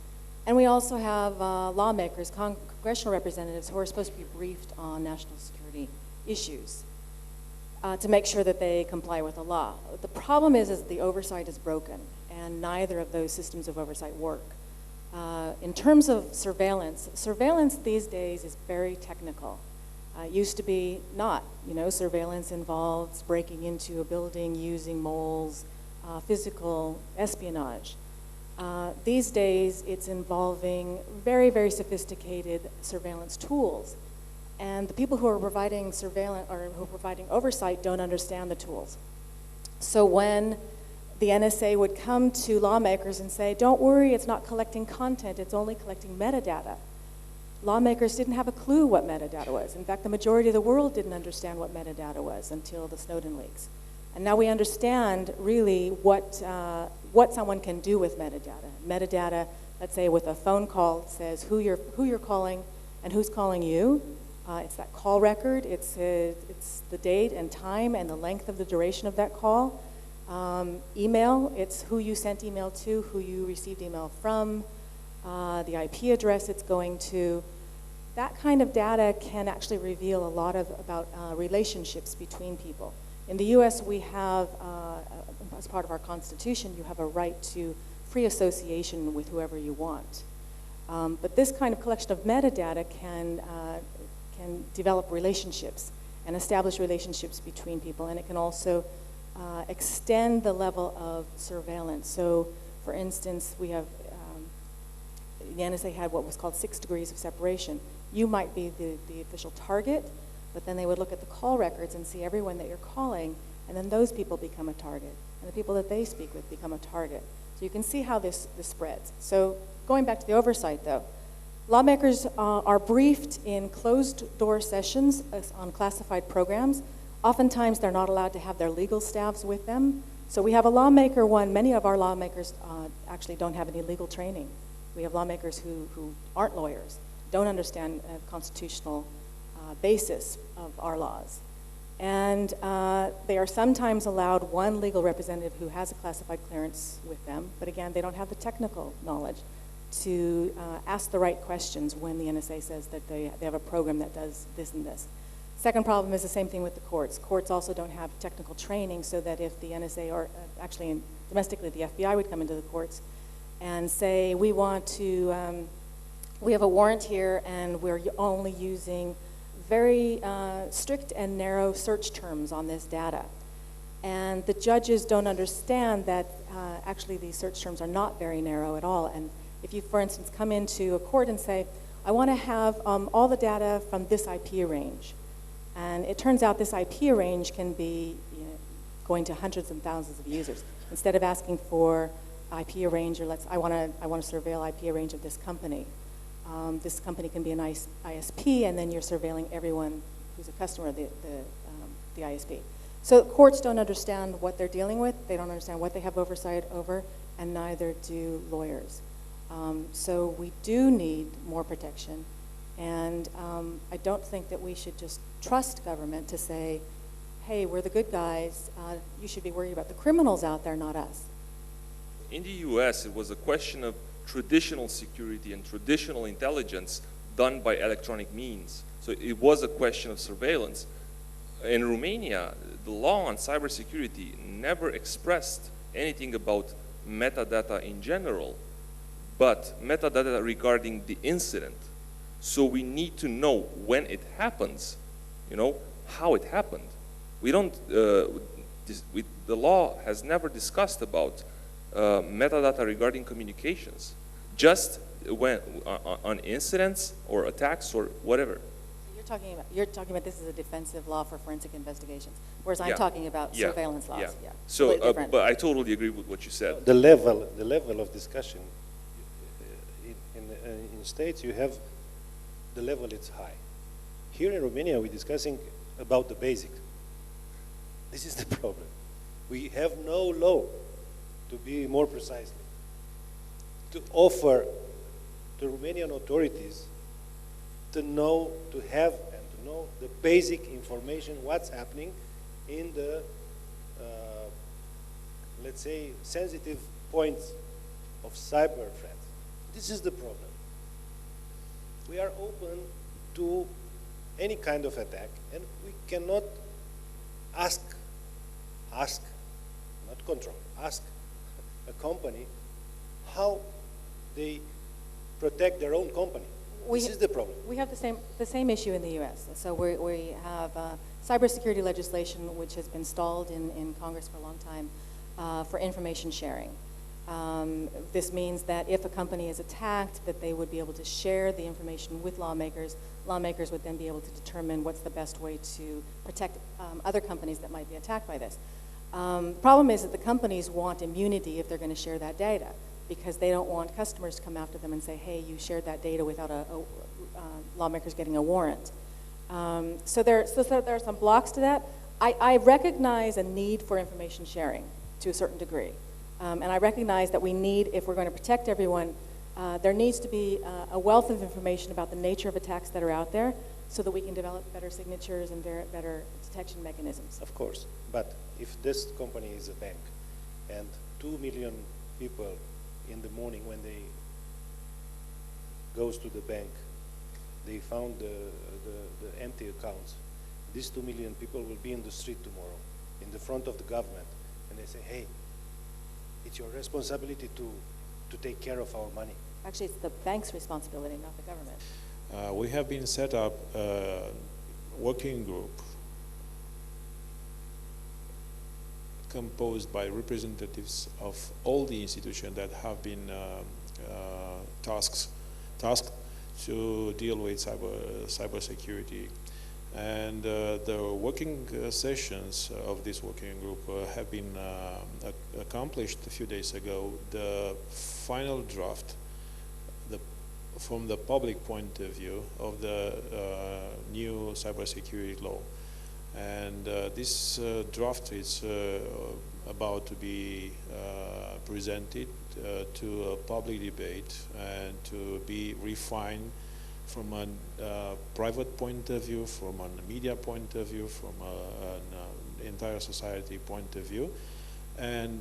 And we also have lawmakers, congressional representatives who are supposed to be briefed on national security issues to make sure that they comply with the law. The problem is the oversight is broken, and neither of those systems of oversight work. In terms of surveillance, surveillance these days is very technical. It used to be not. You know, surveillance involves breaking into a building using moles, physical espionage. These days, it's involving very, very sophisticated surveillance tools. And the people who are providing surveillance or who are providing oversight don't understand the tools. So when the NSA would come to lawmakers and say, don't worry, it's not collecting content, it's only collecting metadata. Lawmakers didn't have a clue what metadata was. In fact, the majority of the world didn't understand what metadata was until the Snowden leaks. And now we understand really what someone can do with metadata. Metadata, let's say with a phone call, says who you're calling and who's calling you. It's that call record, it's the date and time and the length of the duration of that call. Email, it's who you sent email to, who you received email from, the IP address it's going to. That kind of data can actually reveal a lot about relationships between people. In the US, we have, as part of our Constitution, you have a right to free association with whoever you want. But this kind of collection of metadata can develop relationships and establish relationships between people, and it can also extend the level of surveillance. So, for instance, we have, the NSA had what was called 6 degrees of separation. You might be the official target, but then they would look at the call records and see everyone that you're calling, and then those people become a target, and the people that they speak with become a target. So you can see how this spreads. So going back to the oversight, though, lawmakers are briefed in closed-door sessions on classified programs. Oftentimes, they're not allowed to have their legal staffs with them. So we have a lawmaker one. Many of our lawmakers actually don't have any legal training. We have lawmakers who aren't lawyers, don't understand constitutional basis of our laws. And they are sometimes allowed one legal representative who has a classified clearance with them, but again, they don't have the technical knowledge to ask the right questions when the NSA says that they have a program that does this and this. Second problem is the same thing with the courts. Courts also don't have technical training, so that if the NSA, or actually domestically the FBI would come into the courts and say, we want to, we have a warrant here and we're only using very strict and narrow search terms on this data. And the judges don't understand that actually these search terms are not very narrow at all. And if you, for instance, come into a court and say, I want to have all the data from this IP range. And it turns out this IP range can be going to hundreds and thousands of users. Instead of asking for IP range, or I want to surveil IP range of this company. This company can be an ISP, and then you're surveilling everyone who's a customer of the ISP. So courts don't understand what they're dealing with. They don't understand what they have oversight over, and neither do lawyers. So we do need more protection. And I don't think that we should just trust government to say, hey, we're the good guys, you should be worried about the criminals out there, not us. In the US, it was a question of traditional security and traditional intelligence done by electronic means. So it was a question of surveillance. In Romania, the law on cybersecurity never expressed anything about metadata in general, but metadata regarding the incident. So we need to know when it happens, you know, how it happened. We don't, the law has never discussed about metadata regarding communications, just when on incidents or attacks or whatever. So you're talking about this is a defensive law for forensic investigations, whereas I'm talking about surveillance laws. Yeah. So, but I totally agree with what you said. The level of discussion in states, you have the level it's high. Here in Romania, we're discussing about the basic. This is the problem. We have no law, to be more precisely, to offer to Romanian authorities to know, to have and to know the basic information, what's happening in the, let's say, sensitive points of cyber threats. This is the problem. We are open to any kind of attack, and we cannot ask, not control, ask a company how they protect their own company. This is the problem. We have the same issue in the U.S. So we have cybersecurity legislation which has been stalled in Congress for a long time for information sharing. This means that if a company is attacked, that they would be able to share the information with lawmakers. Lawmakers would then be able to determine what's the best way to protect other companies that might be attacked by this. The problem is that the companies want immunity if they're going to share that data, because they don't want customers to come after them and say, hey, you shared that data without lawmakers getting a warrant. So there are some blocks to that. I recognize a need for information sharing to a certain degree. And I recognize that we need, if we're going to protect everyone, there needs to be a wealth of information about the nature of attacks that are out there so that we can develop better signatures and better detection mechanisms. Of course, but if this company is a bank and 2 million people in the morning when they goes to the bank, they found the empty accounts, these 2 million people will be in the street tomorrow, in the front of the government, and they say, hey, it's your responsibility to take care of our money. Actually, it's the bank's responsibility, not the government. We have been set up a working group composed by representatives of all the institutions that have been tasked to deal with cybersecurity. And the working sessions of this working group have been accomplished a few days ago. The final draft, from the public point of view, of the new cybersecurity law. And this draft is about to be presented to a public debate and to be refined from a private point of view, from a media point of view, from an entire society point of view. And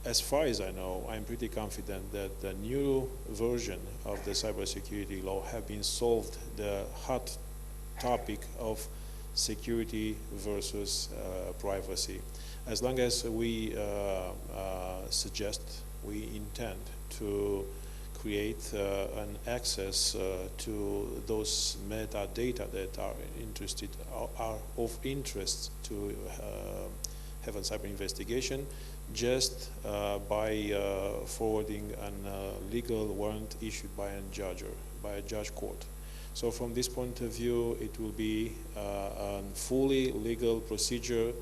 as far as I know, I'm pretty confident that the new version of the cybersecurity law have been solved the hot topic of security versus privacy. As long as we we intend to create an access to those metadata that are of interest to have a cyber investigation, just by forwarding a legal warrant issued by a judge or by a judge court. So from this point of view, it will be a fully legal procedure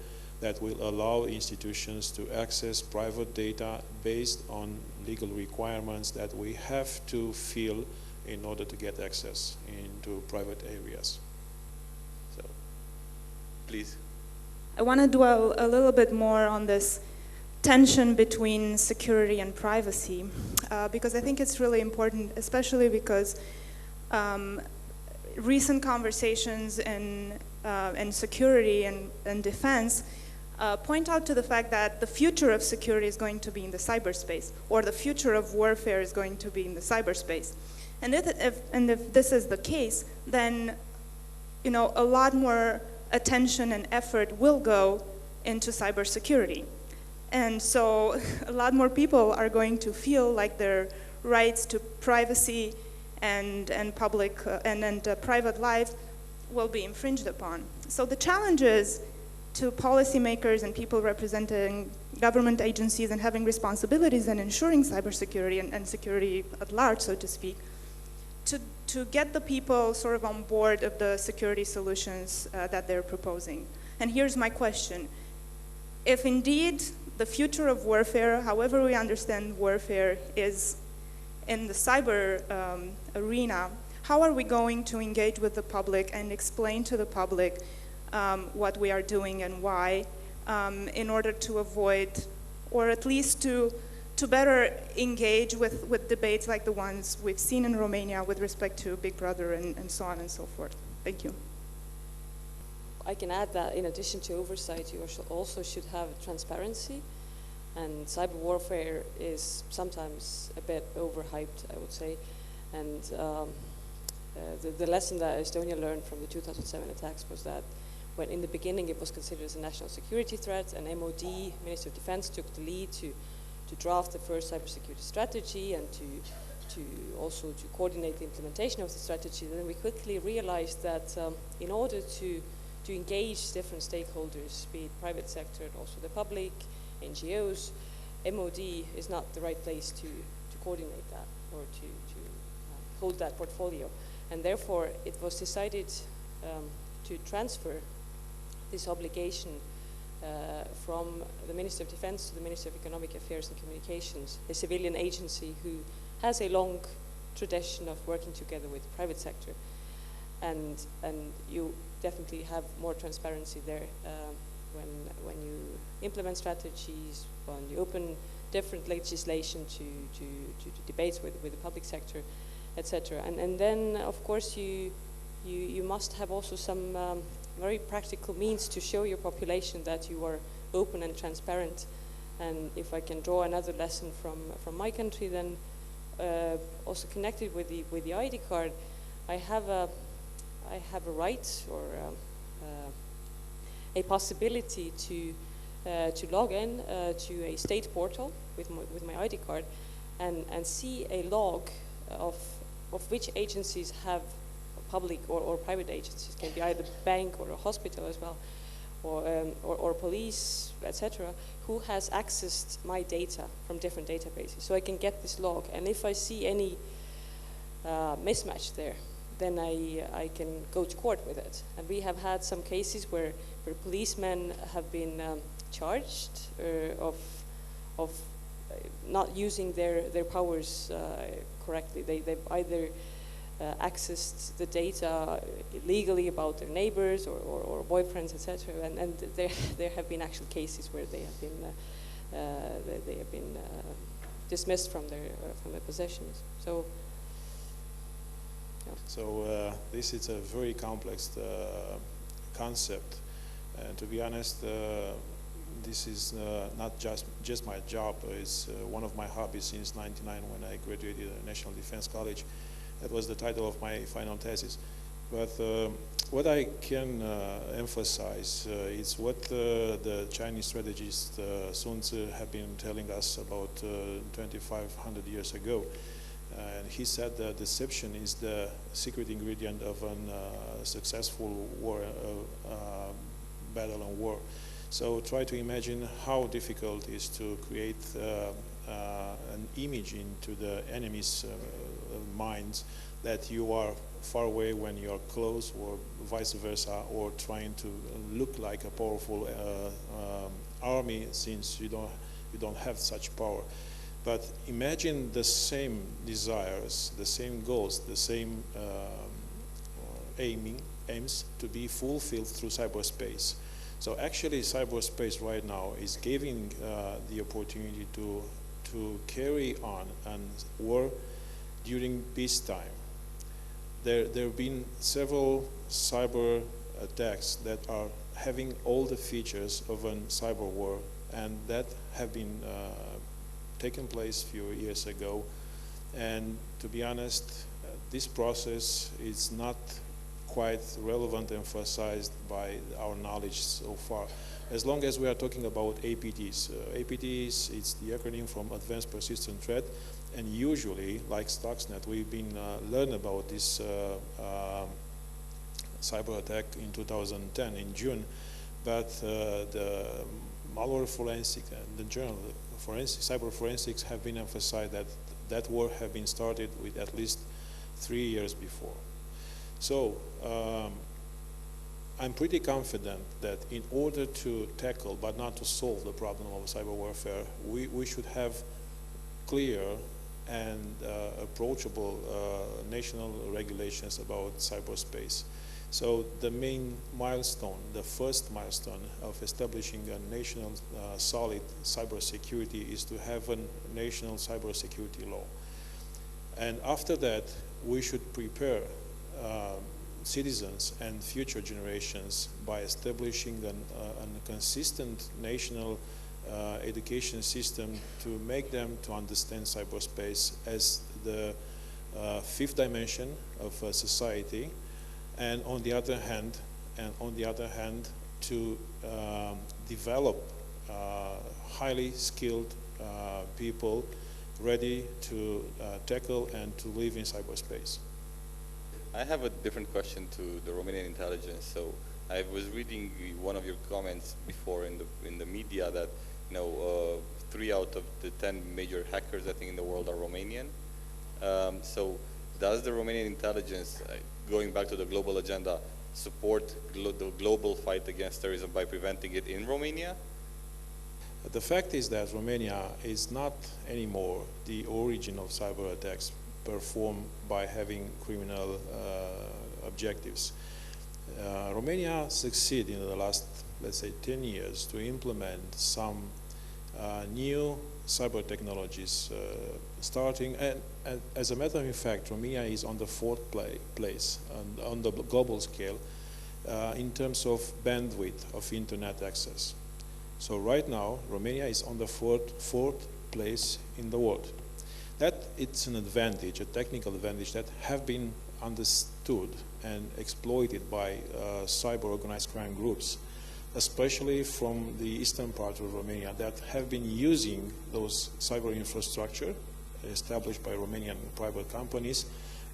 that will allow institutions to access private data based on legal requirements that we have to fill in order to get access into private areas. So, please. I want to dwell a little bit more on this tension between security and privacy, because I think it's really important, especially because recent conversations in and security and defense point out to the fact that the future of security is going to be in the cyberspace, or the future of warfare is going to be in the cyberspace. And if this is the case, then a lot more attention and effort will go into cybersecurity. And so a lot more people are going to feel like their rights to privacy and public and private life will be infringed upon. So the challenge is to policymakers and people representing government agencies and having responsibilities in ensuring cybersecurity and security at large, so to speak, to get the people sort of on board of the security solutions that they're proposing. And here's my question. If indeed the future of warfare, however we understand warfare, is in the cyber arena, how are we going to engage with the public and explain to the public what we are doing and why, in order to avoid, or at least to better engage with debates like the ones we've seen in Romania with respect to Big Brother and so on and so forth? Thank you. I can add that in addition to oversight, you also should have transparency. And cyber warfare is sometimes a bit overhyped, I would say. And the lesson that Estonia learned from the 2007 attacks was that when in the beginning it was considered as a national security threat, and MOD, Ministry of Defense, took the lead to draft the first cybersecurity strategy and to also to coordinate the implementation of the strategy, then we quickly realized that in order to engage different stakeholders, be it private sector and also the public, NGOs, MOD is not the right place to coordinate that or to hold that portfolio. And therefore, it was decided to transfer this obligation from the Ministry of Defense to the Ministry of Economic Affairs and Communications, a civilian agency who has a long tradition of working together with the private sector. And you definitely have more transparency there when you implement strategies, when you open different legislation to debates with the public sector, etc. And then, of course, you must have also some very practical means to show your population that you are open and transparent. And if I can draw another lesson from my country, then also connected with the ID card, I have a right or a possibility to log in to a state portal with my ID card and see a log of which agencies have public or private agencies, can be either bank or a hospital as well, or police, etc., who has accessed my data from different databases. So I can get this log, and if I see any mismatch there, then I can go to court with it. And we have had some cases where policemen have been charged of not using their powers correctly. They've either accessed the data illegally about their neighbors or boyfriends, etc. And there have been actual cases where they have been dismissed from their possessions. So. Yeah. So this is a very complex concept, and to be honest, this is not just my job. It's one of my hobbies since '99 when I graduated at National Defense College. That was the title of my final thesis. But what I can emphasize is what the Chinese strategists Sun Tzu have been telling us about 2,500 years ago. And he said that deception is the secret ingredient of a successful war, battle and war. So try to imagine how difficult it is to create an image into the enemy's minds that you are far away when you are close, or vice versa, or trying to look like a powerful army since you don't have such power. But imagine the same desires, the same goals, the same aims to be fulfilled through cyberspace. So actually cyberspace right now is giving the opportunity to carry on a war during peacetime. There have been several cyber attacks that are having all the features of a cyber war, and that have been taken place a few years ago. And to be honest, this process is not quite relevant, emphasized by our knowledge so far. As long as we are talking about APTs. APTs, it's the acronym from Advanced Persistent Threat, and usually, like Stuxnet, we've been learned about this cyber attack in 2010, in June, but the malware forensic and the journal cyber forensics have been emphasized that that work have been started with at least 3 years before. So I'm pretty confident that in order to tackle but not to solve the problem of cyber warfare, we should have clear and approachable national regulations about cyberspace. So the main milestone, the first milestone of establishing a national solid cybersecurity is to have a national cybersecurity law. And after that, we should prepare citizens and future generations by establishing a consistent national education system to make them to understand cyberspace as the fifth dimension of society, and on the other hand, to develop highly skilled people ready to tackle and to live in cyberspace. I have a different question to the Romanian intelligence. So I was reading one of your comments before in the media that 3 out of the 10 major hackers I think in the world are Romanian. So does the Romanian intelligence, going back to the global agenda, support the global fight against terrorism by preventing it in Romania? The fact is that Romania is not anymore the origin of cyber attacks performed by having criminal objectives. Romania succeeded in the last, let's say, 10 years to implement some new cyber technologies starting, and as a matter of fact, Romania is on the 4th place on the global scale in terms of bandwidth of internet access. So right now, Romania is on the 4th place in the world. That it's an advantage, a technical advantage that have been understood and exploited by cyber organized crime groups, especially from the eastern part of Romania, that have been using those cyber infrastructure established by Romanian private companies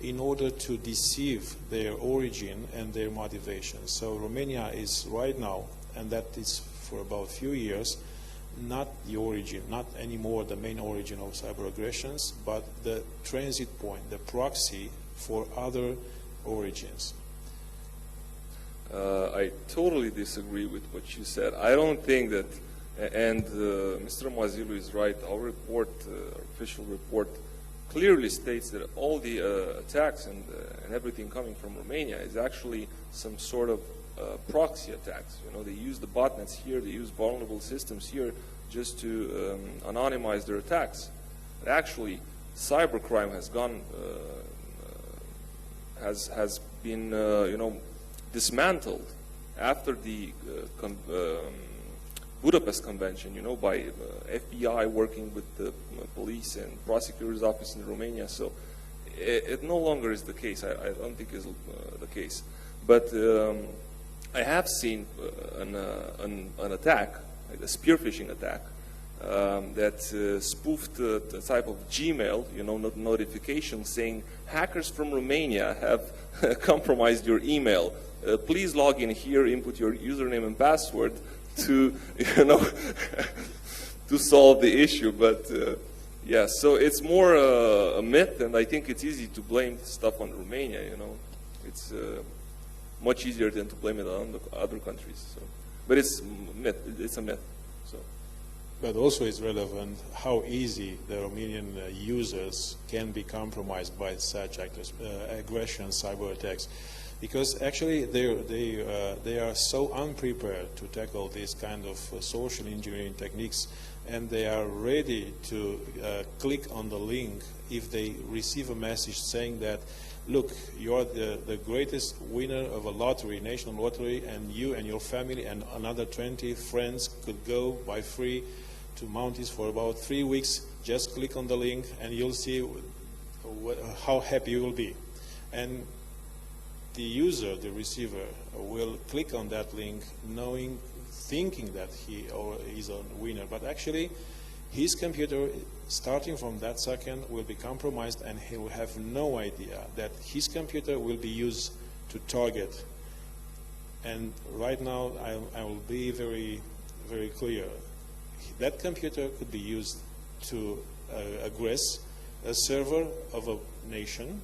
in order to deceive their origin and their motivation. So Romania is right now, and that is for about a few years, not the origin, not anymore the main origin of cyber aggressions, but the transit point, the proxy for other origins. I totally disagree with what you said. I don't think that, and Mr. Mazilu is right, our report, our official report, clearly states that all the attacks and everything coming from Romania is actually some sort of proxy attacks. They use the botnets here, they use vulnerable systems here just to anonymize their attacks. But actually, cybercrime has gone, has been, dismantled after the Budapest Convention, by FBI working with the police and prosecutor's office in Romania. So it no longer is the case. I don't think it's the case. But I have seen an attack, like a spear phishing attack, that spoofed the type of Gmail, notification saying hackers from Romania have compromised your email. Please log in here, input your username and password to, to solve the issue. But yeah, so it's more a myth, and I think it's easy to blame stuff on Romania. It's much easier than to blame it on the other countries. So, but it's myth. It's a myth. So. But also it's relevant how easy the Romanian users can be compromised by such aggression, cyber attacks, because actually they are so unprepared to tackle these kind of social engineering techniques and they are ready to click on the link if they receive a message saying that, look, you're the greatest winner of a lottery, national lottery, and you and your family and another 20 friends could go by free to Mounties for about 3 weeks. Just click on the link and you'll see how happy you will be. And the user, the receiver, will click on that link thinking that he or is a winner, but actually his computer, starting from that second, will be compromised, and he will have no idea that his computer will be used to target. And right now, I will be very, very clear. That computer could be used to aggress a server of a nation,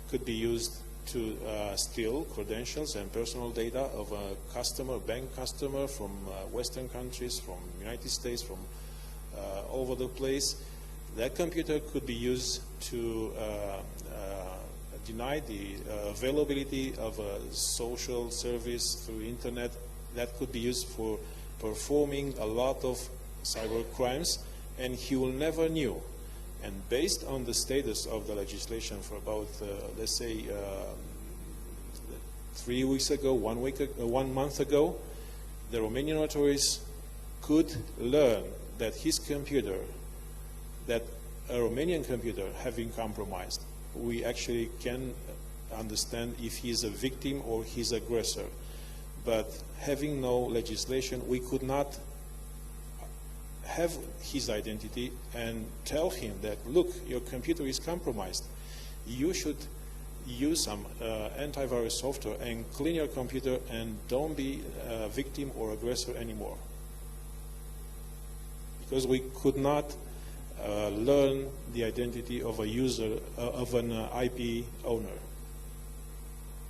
could be used to steal credentials and personal data of a customer, bank customer from Western countries, from United States, from all over the place. That computer could be used to deny the availability of a social service through internet. That could be used for performing a lot of cyber crimes, and he will never knew. And based on the status of the legislation for about, let's say, 3 weeks ago, 1 month ago, the Romanian authorities could learn that his computer, that a Romanian computer having compromised, we actually can understand if he's a victim or he's aggressor. But having no legislation, we could not have his identity and tell him that, look, your computer is compromised. You should use some antivirus software and clean your computer and don't be a victim or aggressor anymore. Because we could not learn the identity of a user, of an IP owner.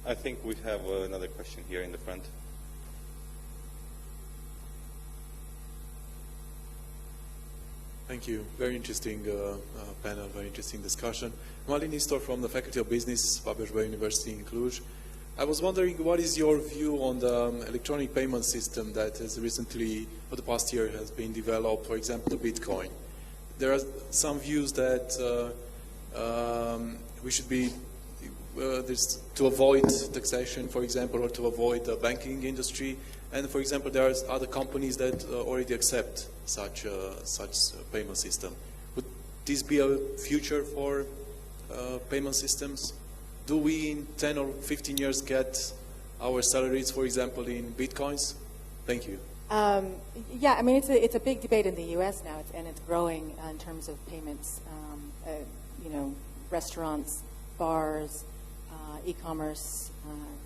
I think we have another question here in the front. Thank you. Very interesting panel, very interesting discussion. Malin Istor from the Faculty of Business, Pablo University in Cluj. I was wondering, what is your view on the electronic payment system that has recently, for the past year, has been developed, for example, the Bitcoin? There are some views that we should be, to avoid taxation, for example, or to avoid the banking industry. And for example, there are other companies that already accept such payment system. Would this be a future for payment systems? Do we in 10 or 15 years get our salaries, for example, in Bitcoins? Thank you. Yeah, I mean, it's a big debate in the U.S. now, and it's growing in terms of payments. You know, restaurants, bars, e-commerce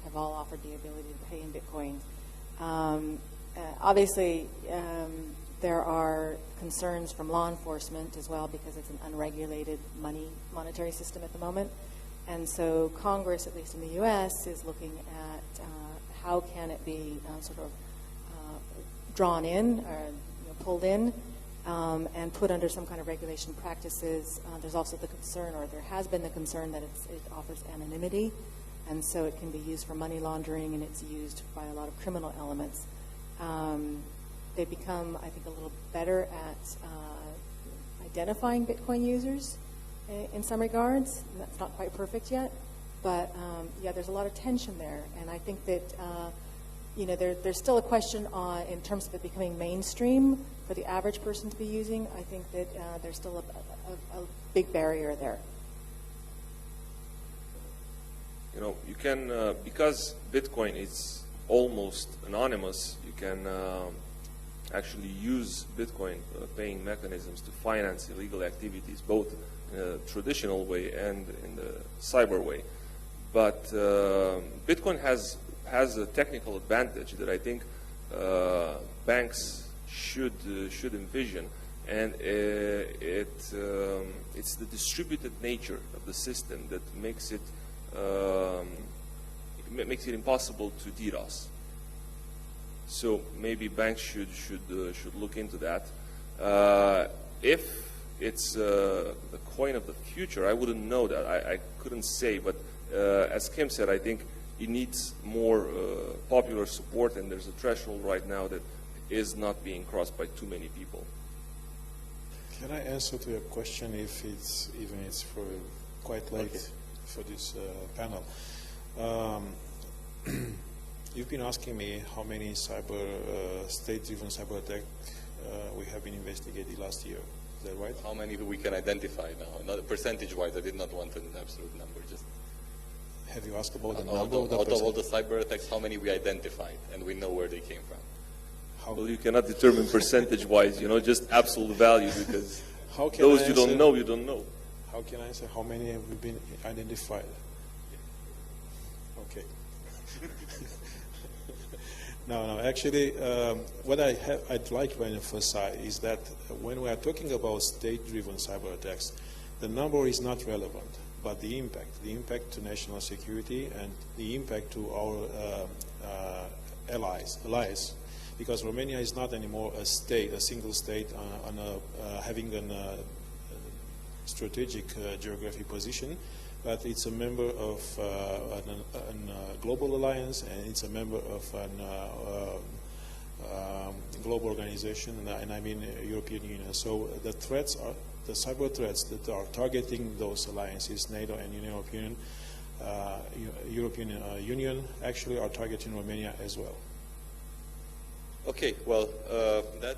have all offered the ability to pay in Bitcoin. Obviously, there are concerns from law enforcement as well, because it's an unregulated monetary system at the moment. And so Congress, at least in the U.S., is looking at how can it be sort of drawn in or pulled in and put under some kind of regulation practices. There's also the concern, or there has been the concern, that it offers anonymity, and so it can be used for money laundering, and it's used by a lot of criminal elements. They've become, I think, a little better at identifying Bitcoin users in some regards. And that's not quite perfect yet, but yeah, there's a lot of tension there, and I think that you know, there's still a question in terms of it becoming mainstream for the average person to be using. I think that there's still a big barrier there. You know, you can, because Bitcoin is almost anonymous, you can actually use Bitcoin paying mechanisms to finance illegal activities, both in a traditional way and in the cyber way. But Bitcoin has a technical advantage that I think banks should envision, and it's the distributed nature of the system that makes it impossible to DDoS. So maybe banks should look into that. If it's the coin of the future, I wouldn't know that. I couldn't say, but as Kim said, I think it needs more popular support, and there's a threshold right now that is not being crossed by too many people. Can I answer to your question if it's for quite late for this panel? You've been asking me how many state-driven cyber attacks we have been investigated last year. Is that right? How many we can identify now? Not percentage-wise. I did not want an absolute number. Just have you asked about the out number? of all the cyber attacks, how many we identified and we know where they came from? Well, you cannot determine percentage-wise, just absolute value, because those you don't know, you don't know. How can I say how many have been identified? Okay. No. Actually, what I'd like to emphasize is that when we are talking about state-driven cyber attacks, the number is not relevant, but the impact to national security and the impact to our allies. Because Romania is not anymore a single state having a strategic geographic position, but it's a member of a global alliance, and it's a member of a global organization, and I mean European Union. So the cyber threats that are targeting those alliances, NATO and European Union, actually are targeting Romania as well. Okay, well, that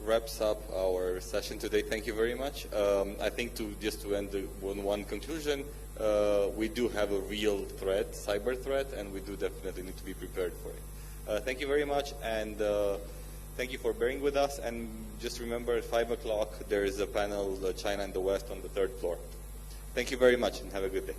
wraps up our session today. Thank you very much. I think just to end on one conclusion, we do have a real threat, cyber threat, and we do definitely need to be prepared for it. Thank you very much, and thank you for bearing with us. And just remember, at 5 o'clock, there is a panel, China and the West, on the 3rd floor. Thank you very much, and have a good day.